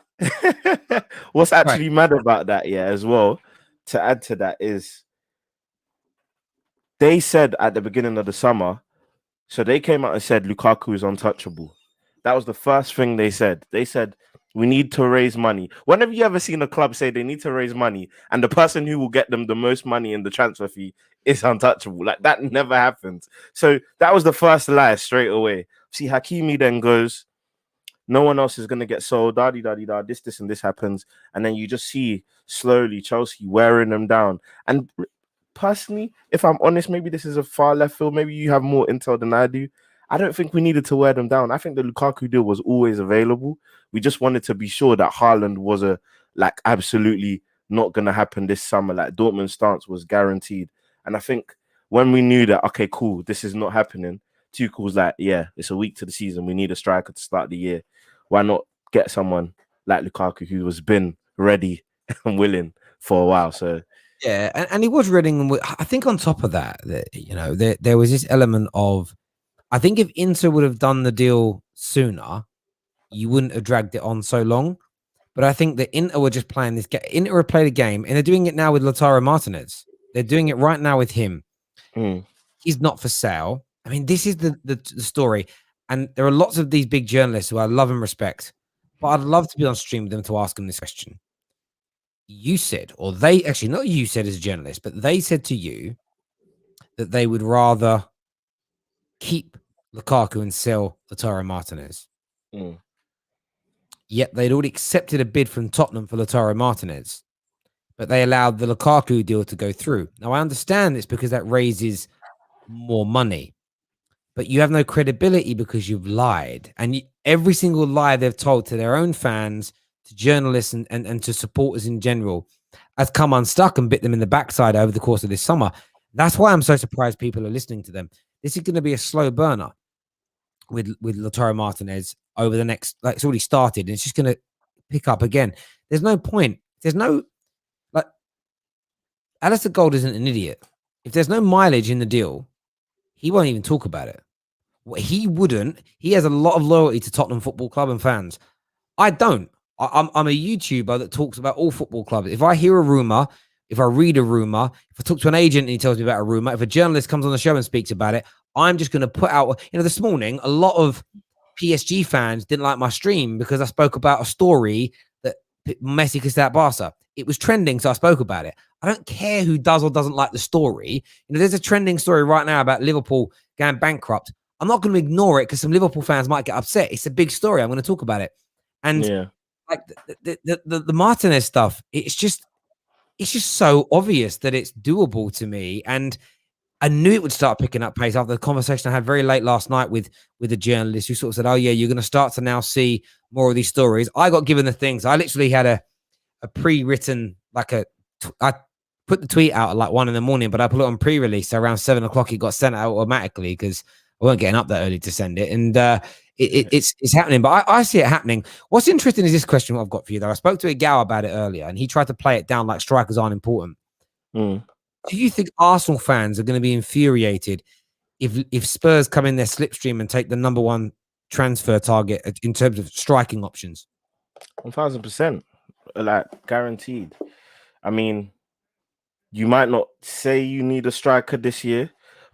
What's actually mad about that, yeah, as well, to add to that, is they said at the beginning of the summer, so they came out and said Lukaku is untouchable. That was the first thing they said. They said, we need to raise money. When have you ever seen a club say they need to raise money and the person who will get them the most money in the transfer fee is untouchable? Like, that never happens. So that was the first lie straight away. See, Hakimi then goes, no one else is going to get sold, da-di-da-di-da, this, and this happens. And then you just see slowly Chelsea wearing them down. And personally, if I'm honest, maybe this is a far left field. Maybe you have more intel than I do. I don't think we needed to wear them down. I think the Lukaku deal was always available. We just wanted to be sure that Haaland was absolutely not going to happen this summer. Like Dortmund's stance was guaranteed. And I think when we knew that, okay, cool, this is not happening, Tuchel was like, yeah, it's a week to the season. We need a striker to start the year. Why not get someone like Lukaku who has been ready and willing for a while? So yeah, and he was ready. I think on top of that, you know, there was this element of, I think if Inter would have done the deal sooner, you wouldn't have dragged it on so long. But I think that Inter were just playing this game. Inter have played a game, and they're doing it now with Lautaro Martinez. They're doing it right now with him. He's not for sale. I mean, this is the story. And there are lots of these big journalists who I love and respect, but I'd love to be on stream with them to ask them this question. You said, or they actually, not you said as a journalist, but they said to you that they would rather keep Lukaku and sell Lautaro Martinez. Yet they'd already accepted a bid from Tottenham for Lautaro Martinez, but they allowed the Lukaku deal to go through. Now, I understand it's because that raises more money, but you have no credibility because you've lied. And every single lie they've told to their own fans, to journalists and to supporters in general has come unstuck and bit them in the backside over the course of this summer. That's why I'm so surprised people are listening to them. This is going to be a slow burner with Lautaro Martinez over the next, like it's already started, and it's just going to pick up again. There's no point. There's no, like, Alistair Gold isn't an idiot. If there's no mileage in the deal, he won't even talk about it. He wouldn't. He has a lot of loyalty to Tottenham Football Club and fans. I don't. I'm a YouTuber that talks about all football clubs. If I hear a rumor, if I read a rumor, if I talk to an agent and he tells me about a rumor, if a journalist comes on the show and speaks about it, I'm just going to put out, you know, this morning, a lot of PSG fans didn't like my stream because I spoke about a story that Messi could stay at Barca. It was trending, so I spoke about it. I don't care who does or doesn't like the story. You know, there's a trending story right now about Liverpool going bankrupt. I'm not going to ignore it because some Liverpool fans might get upset. It's a big story. I'm going to talk about it. And like the Martinez stuff, it's just so obvious that it's doable to me. And I knew it would start picking up pace after the conversation I had very late last night with a journalist who sort of said, oh, yeah, you're going to start to now see more of these stories. I got given the things. I literally had a pre-written, I put the tweet out at like 1 a.m, but I put it on pre-release. So around 7 o'clock, it got sent out automatically because I weren't getting up that early to send it. And it's happening, but I see it happening. What's interesting is this question I've got for you, though. I spoke to a gal about it earlier, and he tried to play it down like strikers aren't important. Do you think Arsenal fans are going to be infuriated if Spurs come in their slipstream and take the number one transfer target in terms of striking options? 1,000%, like guaranteed. I mean, you might not say you need a striker this year,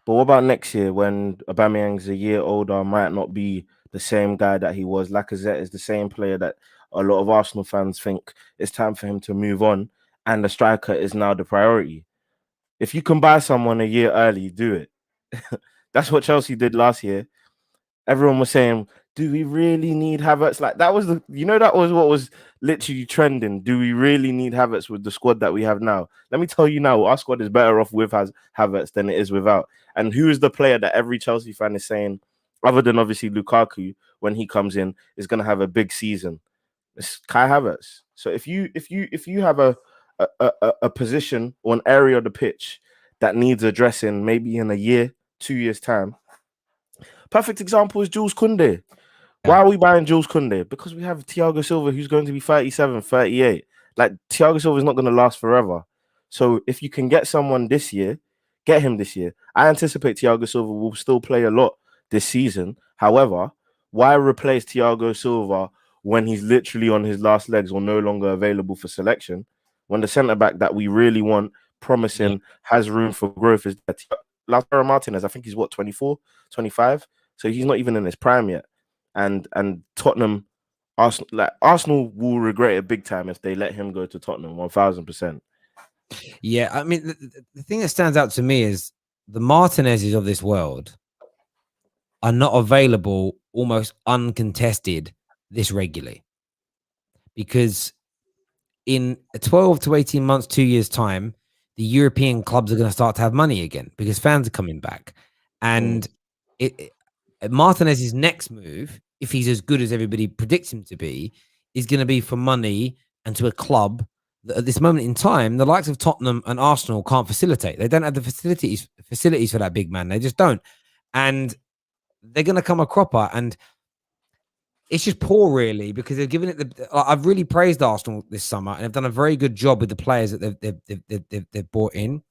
but what about next year when Aubameyang's a year older, might not be the same guy that he was. Lacazette is the same player that a lot of Arsenal fans think it's time for him to move on, and the striker is now the priority. If you can buy someone a year early, do it. That's what Chelsea did last year. Everyone was saying, do we really need Havertz? Like that was that was what was literally trending. Do we really need Havertz with the squad that we have now? Let me tell you now, our squad is better off with Havertz than it is without. And who is the player that every Chelsea fan is saying, other than obviously Lukaku, when he comes in, is going to have a big season? It's Kai Havertz. So if you have a position or an area of the pitch that needs addressing, maybe in a year, 2 years time. Perfect example is Jules Kounde. Why are we buying Jules Kounde? Because we have Thiago Silva, who's going to be 37, 38. Like, Thiago Silva is not going to last forever. So if you can get someone this year, get him this year. I anticipate Thiago Silva will still play a lot this season. However, why replace Thiago Silva when he's literally on his last legs or no longer available for selection? When the centre-back that we really want, promising, has room for growth is that Lautaro Martinez. I think he's, 24, 25? So he's not even in his prime yet. And Tottenham, Arsenal will regret it big time if they let him go to Tottenham, 1,000%. Yeah, I mean, the thing that stands out to me is the Martinezes of this world are not available almost uncontested this regularly, because in 12 to 18 months, 2 years time, the European clubs are going to start to have money again because fans are coming back. And Martinez's next move, if he's as good as everybody predicts him to be, is going to be for money and to a club that at this moment in time, the likes of Tottenham and Arsenal can't facilitate. They don't have the facilities for that big man. They just don't. And they're going to come a cropper. And it's just poor, really, because they've given it I've really praised Arsenal this summer, and they've done a very good job with the players that they've brought in.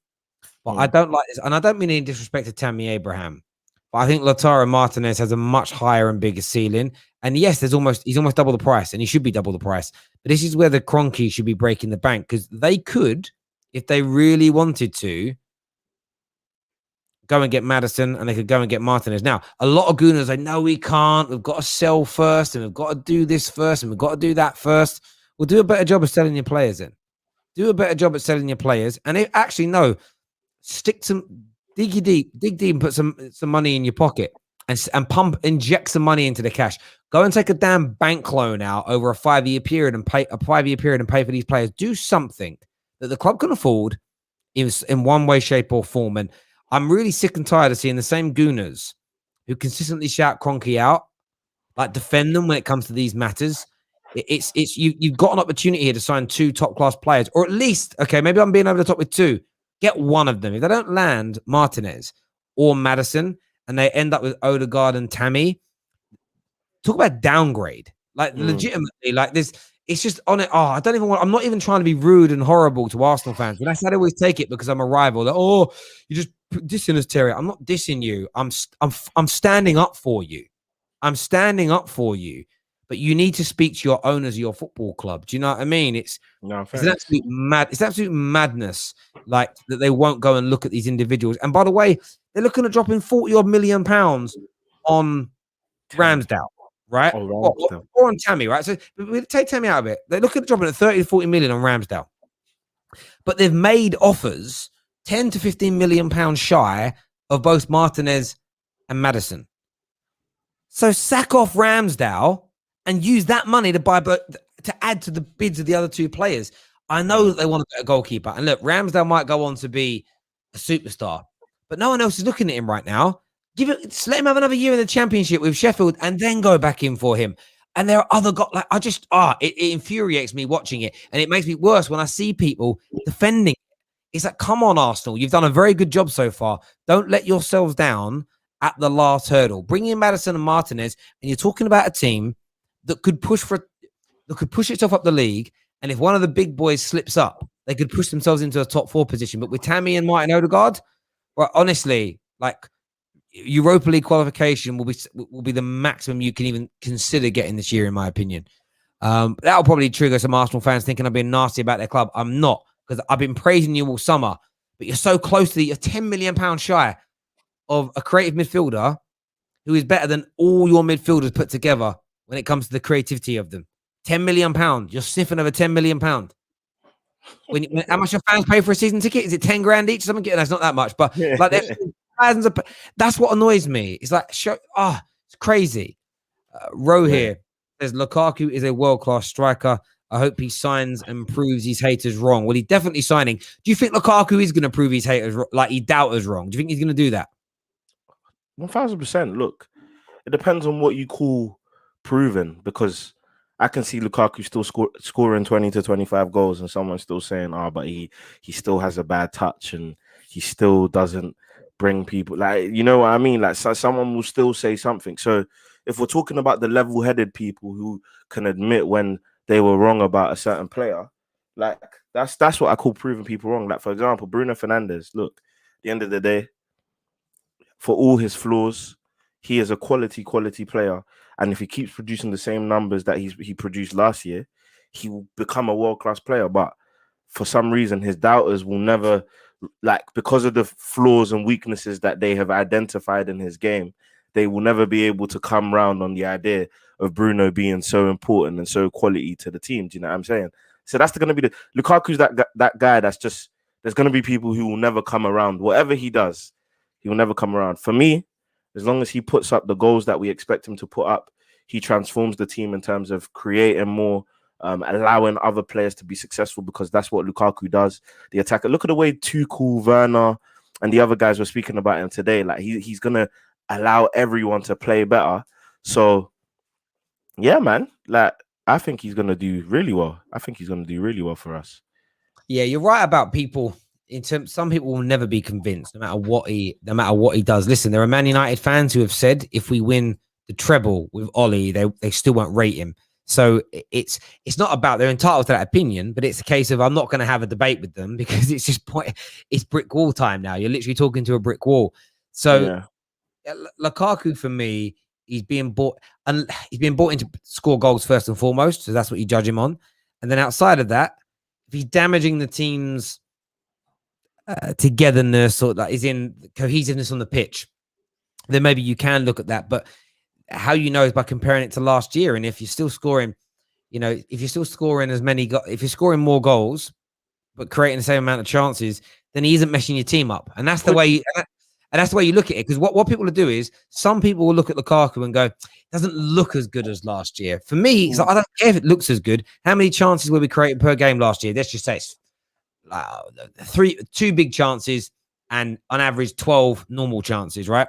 But I don't like this, and I don't mean any disrespect to Tammy Abraham, but I think Lautaro Martinez has a much higher and bigger ceiling. And yes, he's almost double the price, and he should be double the price. But this is where the Kroenke should be breaking the bank, because they could, if they really wanted to, go and get Maddison, and they could go and get Martinez. Now, a lot of Gooners say, no, we can't. We've got to sell first, and we've got to do this first, and we've got to do that first. We'll do a better job of selling your players then. Do a better job at selling your players. And actually, no, dig deep and put some money in your pocket and inject some money into the cash. Go and take a damn bank loan out over a 5-year period and pay for these players. Do something that the club can afford in one way, shape, or form. And I'm really sick and tired of seeing the same Gooners who consistently shout Kroenke out, like defend them when it comes to these matters. You've got an opportunity here to sign 2 top-class players, or at least, okay, maybe I'm being over the top with 2. Get one of them. If they don't land Martinez or Maddison and they end up with Odegaard and Tammy, talk about downgrade. Like legitimately, like this. It's just on it. Oh, I'm not even trying to be rude and horrible to Arsenal fans, but that's how I always take it because I'm a rival. Like, oh, you just dissing us, Terry. I'm not dissing you. I'm standing up for you. I'm standing up for you. But you need to speak to your owners of your football club. Do you know what I mean? It's an absolute madness, like that they won't go and look at these individuals. And by the way, they're looking at dropping £40 million on Ramsdale. Right? Or on Tammy, right? So we take Tammy out of it. They're looking at dropping at 30 to 40 million on Ramsdale. But they've made offers 10 to 15 million pounds shy of both Martinez and Maddison. So sack off Ramsdale and use that money to add to the bids of the other 2 players. I know that they want a goalkeeper. And look, Ramsdale might go on to be a superstar, but no one else is looking at him right now. Let him have another year in the Championship with Sheffield and then go back in for him. And there are other guys, like, it infuriates me watching it. And it makes me worse when I see people defending it. It's like, come on, Arsenal. You've done a very good job so far. Don't let yourselves down at the last hurdle. Bring in Maddison and Martinez, and you're talking about a team that could push itself up the league. And if one of the big boys slips up, they could push themselves into a top 4 position. But with Tammy and Martin Odegaard, well, honestly, like, Europa League qualification will be the maximum you can even consider getting this year, in my opinion. That'll probably trigger some Arsenal fans thinking I'm being nasty about their club. I'm not, because I've been praising you all summer, but you're so close to you're £10 million shy of a creative midfielder who is better than all your midfielders put together when it comes to the creativity of them. £10 million. You're sniffing over £10 million. How much your fans pay for a season ticket? Is it 10 grand each? Something? That's not that much, but like thousands of. That's what annoys me. It's like, it's crazy. Row here says Lukaku is a world-class striker. I hope he signs and proves his haters wrong. Well, he's definitely signing. Do you think Lukaku is going to prove his haters like he doubters wrong? Do you think he's going to do that? 1000%. Look, it depends on what you call proven, because I can see Lukaku still scoring 20 to 25 goals and someone still saying, but he still has a bad touch and he still doesn't bring people, like, you know what I mean? Like, so someone will still say something. So if we're talking about the level-headed people who can admit when they were wrong about a certain player, like, that's what I call proving people wrong. Like, for example, Bruno Fernandes, look, at the end of the day, for all his flaws, he is a quality player. And if he keeps producing the same numbers that he produced last year, he will become a world-class player. But for some reason, his doubters will never, like, because of the flaws and weaknesses that they have identified in his game, they will never be able to come round on the idea of Bruno being so important and so quality to the team. Do you know what I'm saying? So that's going to be Lukaku's that guy that's just, there's going to be people who will never come around. Whatever he does, he will never come around. For me, as long as he puts up the goals that we expect him to put up, he transforms the team in terms of creating more, allowing other players to be successful, because that's what Lukaku does. The attacker. Look at the way Tuchel, Werner, and the other guys were speaking about him today. Like he's gonna allow everyone to play better. So yeah, man. Like I think he's gonna do really well. I think he's gonna do really well for us. Yeah, you're right about people. Some people will never be convinced, no matter what he does. Listen, there are Man United fans who have said if we win the treble with Ollie, they still won't rate him. So it's not about, they're entitled to that opinion, but it's a case of I'm not going to have a debate with them because it's just it's brick wall time now. You're literally talking to a brick wall. So Lukaku, for me, he's being bought in to score goals first and foremost. So that's what you judge him on. And then outside of that, if he's damaging the team's togetherness, or that is in cohesiveness on the pitch, then maybe you can look at that. But how you know is by comparing it to last year. And if you're still scoring, if you're still scoring if you're scoring more goals but creating the same amount of chances, then he isn't meshing your team up. And that's the way. And that's the way you look at it. Because what people will do is, some people will look at Lukaku and go, it doesn't look as good as last year. For me, it's like, I don't care if it looks as good. How many chances were we creating per game last year? Let's just say it's 2 big chances and on average 12 normal chances, right?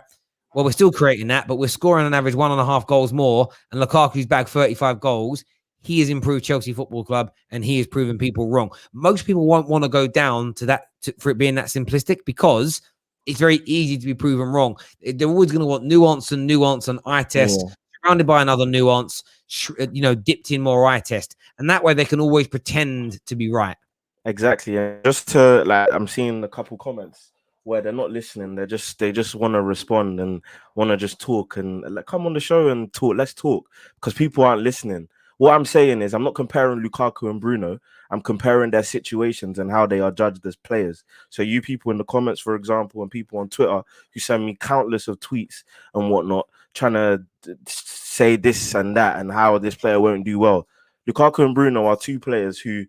Well, we're still creating that, but we're scoring on average 1.5 goals more. And Lukaku's bagged 35 goals. He has improved Chelsea Football Club, and he has proven people wrong. Most people won't want to go down to that for it being that simplistic, because it's very easy to be proven wrong. They're always going to want nuance and eye test, surrounded by another nuance, dipped in more eye test. And that way they can always pretend to be right. Exactly. And just to, I'm seeing a couple comments where they're not listening. They just want to respond and want to just talk and come on the show and talk. Let's talk, because people aren't listening. What I'm saying is, I'm not comparing Lukaku and Bruno. I'm comparing their situations and how they are judged as players. So you people in the comments, for example, and people on Twitter who send me countless of tweets and whatnot, trying to say this and that and how this player won't do well. Lukaku and Bruno are 2 players who,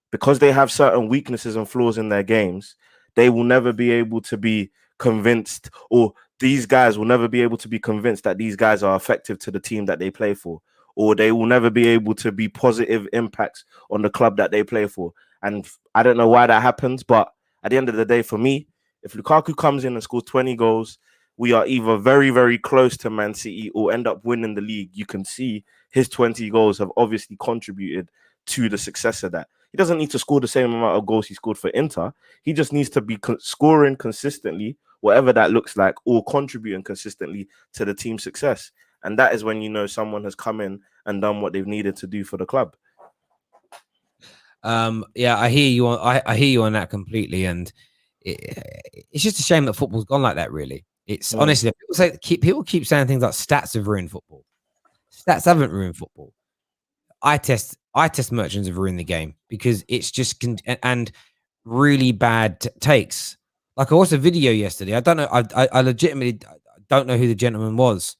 because they have certain weaknesses and flaws in their games, they will never be able to be convinced, or these guys will never be able to be convinced that these guys are effective to the team that they play for, or they will never be able to be positive impacts on the club that they play for. And I don't know why that happens, but at the end of the day, for me, if Lukaku comes in and scores 20 goals, we are either very, very close to Man City or end up winning the league. You can see his 20 goals have obviously contributed to the success of that. He doesn't need to score the same amount of goals he scored for Inter. He just needs to be scoring consistently, whatever that looks like, or contributing consistently to the team's success. And that is when you know someone has come in and done what they've needed to do for the club. Yeah, I hear you on. I hear you on that completely, and it's just a shame that football's gone like that. Really, it's honestly, people keep saying things like stats have ruined football. Stats haven't ruined football. Eye test merchants have ruined the game, because it's just and really bad takes. Like, I watched a video yesterday. I don't know. I legitimately don't know who the gentleman was,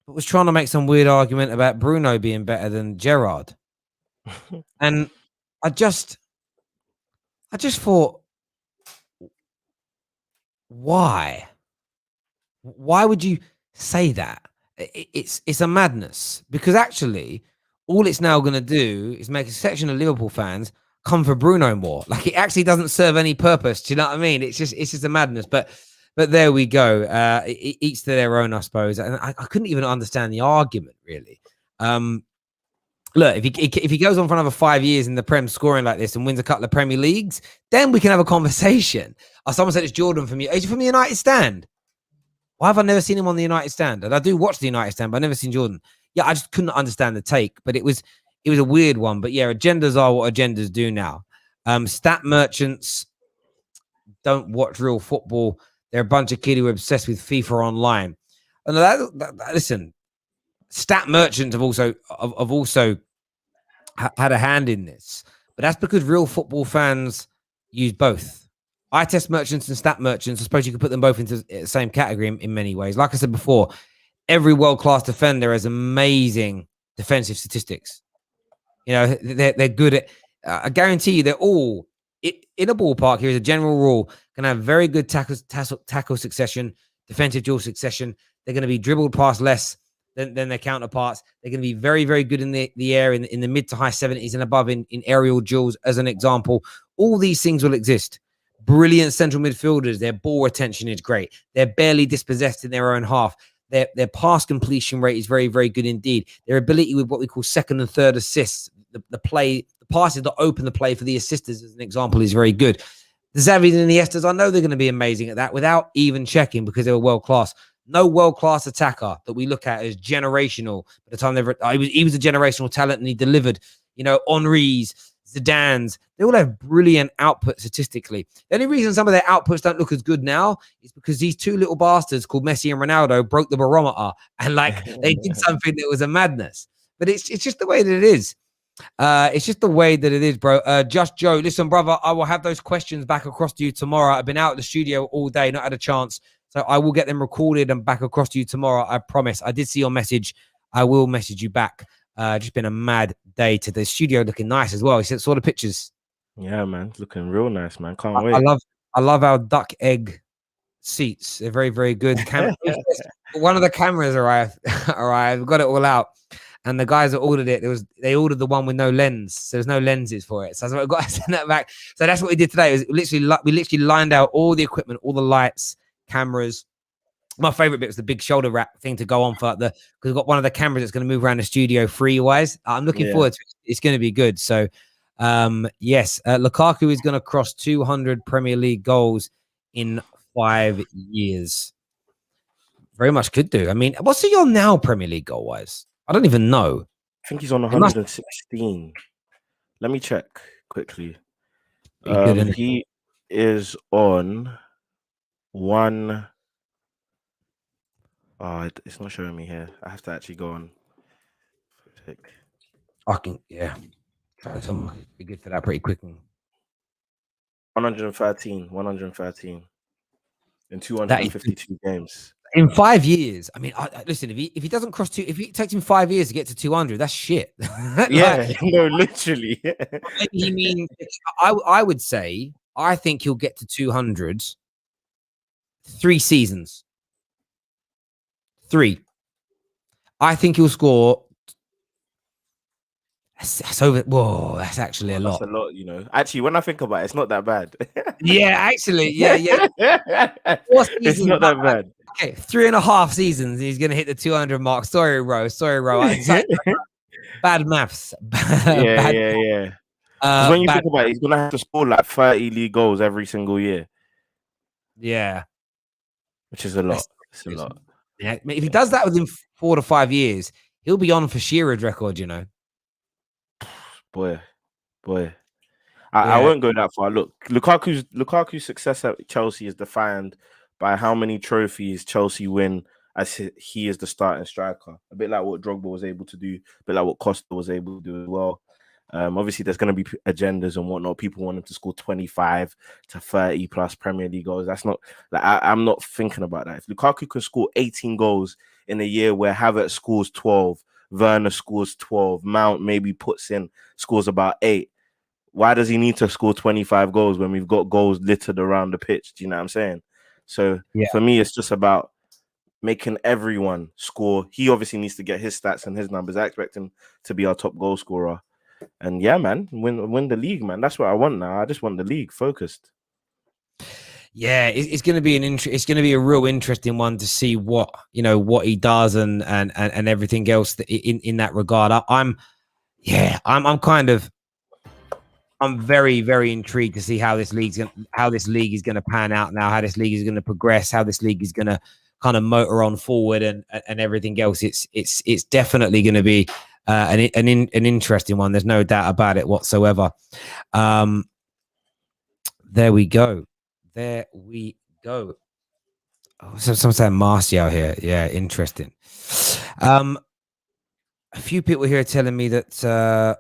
but was trying to make some weird argument about Bruno being better than Gerrard. And I just thought, why would you say that? It's a madness, because actually all it's now going to do is make a section of Liverpool fans come for Bruno more. Like, it actually doesn't serve any purpose. Do you know what I mean? It's just a madness. But there we go. Each to their own, I suppose. And I couldn't even understand the argument, really. Look, if he goes on for another 5 years in the Prem scoring like this and wins a couple of Premier Leagues, then we can have a conversation. Someone said it's Jordan from you. Is he from the United Stand? Why have I never seen him on the United Stand? And I do watch the United Stand, but I've never seen Jordan. Yeah, I just couldn't understand the take, but it was a weird one. But yeah, agendas are what agendas do now. Stat merchants don't watch real football. They're a bunch of kids who are obsessed with FIFA Online. And listen, stat merchants have also had a hand in this, but that's because real football fans use both. Eye test merchants and stat merchants, I suppose you could put them both into the same category in many ways. Like I said before, every world-class defender has amazing defensive statistics. They're good at. I guarantee you, they're all in a ballpark. Here's a general rule: can have very good tackle succession, defensive dual succession. They're going to be dribbled past less than their counterparts. They're going to be very, very good in the air, in the mid to high 70s and above in aerial duels, as an example. All these things will exist. Brilliant central midfielders. Their ball retention is great. They're barely dispossessed in their own half. Their pass completion rate is very, very good indeed. Their ability with what we call second and third assists, the passes that open the play for the assisters, as an example, is very good. The Xavis and the Iniestas, I know they're going to be amazing at that without even checking, because they were world class. No world class attacker that we look at as generational. By the time he was a generational talent, and he delivered. You know, Henry's, Zidane's, they all have brilliant output statistically. The only reason some of their outputs don't look as good now is because these two little bastards called Messi and Ronaldo broke the barometer, and like they did something that was a madness. But it's just the way that it is. It's just the way that it is, bro. Just Joe, listen, brother, I will have those questions back across to you tomorrow. I've been out of the studio all day, not had a chance, so I will get them recorded and back across to you tomorrow. I promise. I did see your message. I will message you back. Just been a mad day to the studio, looking nice as well. He saw the pictures. Yeah, man, it's looking real nice, man. Can't wait. I love our duck egg seats. They're very, very good. One of the cameras arrived. All right, I've got it all out. And the guys that ordered it, they ordered the one with no lens. So there's no lenses for it. So I got to send that back. So that's what we did today. We literally lined out all the equipment, all the lights, cameras. My favorite bit was the big shoulder wrap thing to go on for because we've got one of the cameras that's going to move around the studio free-wise. I'm looking forward to it. It's going to be good. So, yes, Lukaku is going to cross 200 Premier League goals in 5 years. Very much could do. I mean, what's he on now, Premier League goal-wise? I don't even know. I think he's on 116. Let me check quickly. He is on one. Oh, it's not showing me here. I have to actually go on. I can, yeah. Try some. Be good for that pretty quickly. 113 in 252 games. In 5 years, I mean, listen. If he doesn't cross if it takes him 5 years to get to 200, that's shit. Yeah, no, literally. Maybe he means. I would say I think he'll get to 200. 3 seasons. 3. I think he'll score. That's over. Whoa, that's actually a lot. That's a lot, you know. Actually, when I think about it, it's not that bad. Yeah, actually, yeah. It's not that bad. Okay, 3.5 seasons, he's gonna hit the 200 mark. Sorry, Ro. Bad maths. Yeah. Because when you think about it, he's gonna have to score like 30 league goals every single year. Yeah, which is a lot. It's a lot. Yeah, if he does that within 4 to 5 years, he'll be on for Shearer's record. You know. Boy. I won't go that far. Look, Lukaku's success at Chelsea is defined by how many trophies Chelsea win as he is the starting striker. A bit like what Drogba was able to do, a bit like what Costa was able to do as well. Obviously, there's going to be agendas and whatnot. People want him to score 25 to 30 plus Premier League goals. That's not like I'm not thinking about that. If Lukaku can score 18 goals in a year where Havertz scores 12, Werner scores 12, Mount maybe scores about 8. Why does he need to score 25 goals when we've got goals littered around the pitch? Do you know what I'm saying? So for me, it's just about making everyone score. He obviously needs to get his stats and his numbers. I expect him to be our top goal scorer. And yeah, man, win the league, man. That's what I want now. I just want the league focused. Yeah, it's going to be it's going to be a real interesting one to see what he does and everything else in that regard. I'm very, very intrigued to see how this league is going to pan out now, how this league is going to progress, how this league is going to kind of motor on forward and everything else. It's definitely going to be an interesting one. There's no doubt about it whatsoever. There we go. Oh, someone's saying Martial here. Yeah, interesting. A few people here are telling me that I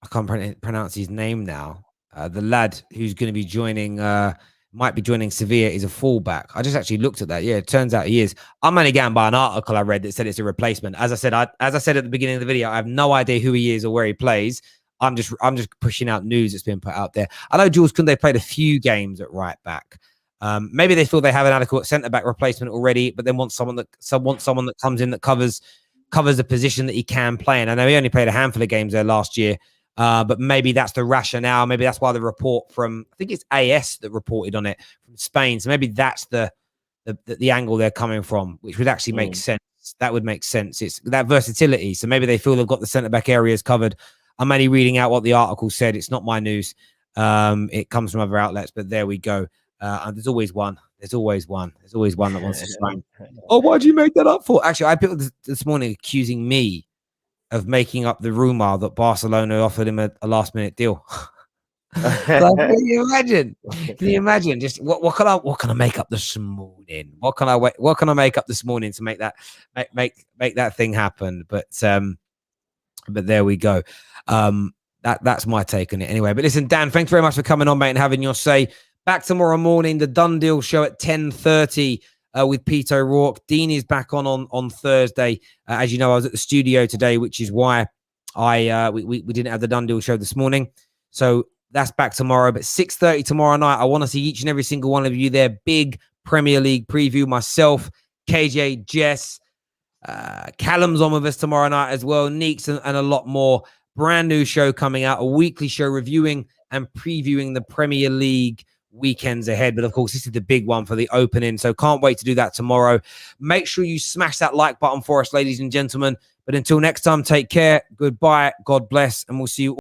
can't pronounce his name now. The lad who's going to be joining, might be joining Sevilla, is a fullback. I just actually looked at that. Yeah, it turns out he is. I'm only going by an article I read that said it's a replacement. As I said at the beginning of the video, I have no idea who he is or where he plays. I'm just pushing out news that's been put out there. I know Jules Kounde played a few games at right back. Maybe they feel they have an adequate centre-back replacement already, but then want someone that comes in that covers the position that he can play in. I know he only played a handful of games there last year, but maybe that's the rationale. Maybe that's why the report from, I think it's AS that reported on it from Spain. So maybe that's the angle they're coming from, which would actually make sense. That would make sense. It's that versatility. So maybe they feel they've got the centre-back areas covered. I'm only reading out what the article said. It's not my news. It comes from other outlets, but there we go. There's always one. There's always one that wants to sign. Oh, why'd you make that up for? Actually, I had people this morning accusing me of making up the rumor that Barcelona offered him a last-minute deal. Like, can you imagine? Can you imagine? Just what can I make up this morning? What can I make up this morning to make that make that thing happen? But there we go. That's my take on it anyway. But listen, Dan, thanks very much for coming on, mate, and having your say. Back tomorrow morning, the Done Deal show at 10:30 with Pete O'Rourke. Dean is back on Thursday. As you know, I was at the studio today, which is why we didn't have the Done Deal show this morning. So that's back tomorrow. But 6:30 tomorrow night, I want to see each and every single one of you there. Big Premier League preview. Myself, KJ, Jess, Callum's on with us tomorrow night as well. Neeks and a lot more. Brand new show coming out, a weekly show reviewing and previewing the Premier League weekends ahead. But of course, this is the big one for the opening. So can't wait to do that tomorrow. Make sure you smash that like button for us, ladies and gentlemen. But until next time, take care. Goodbye. God bless. And we'll see you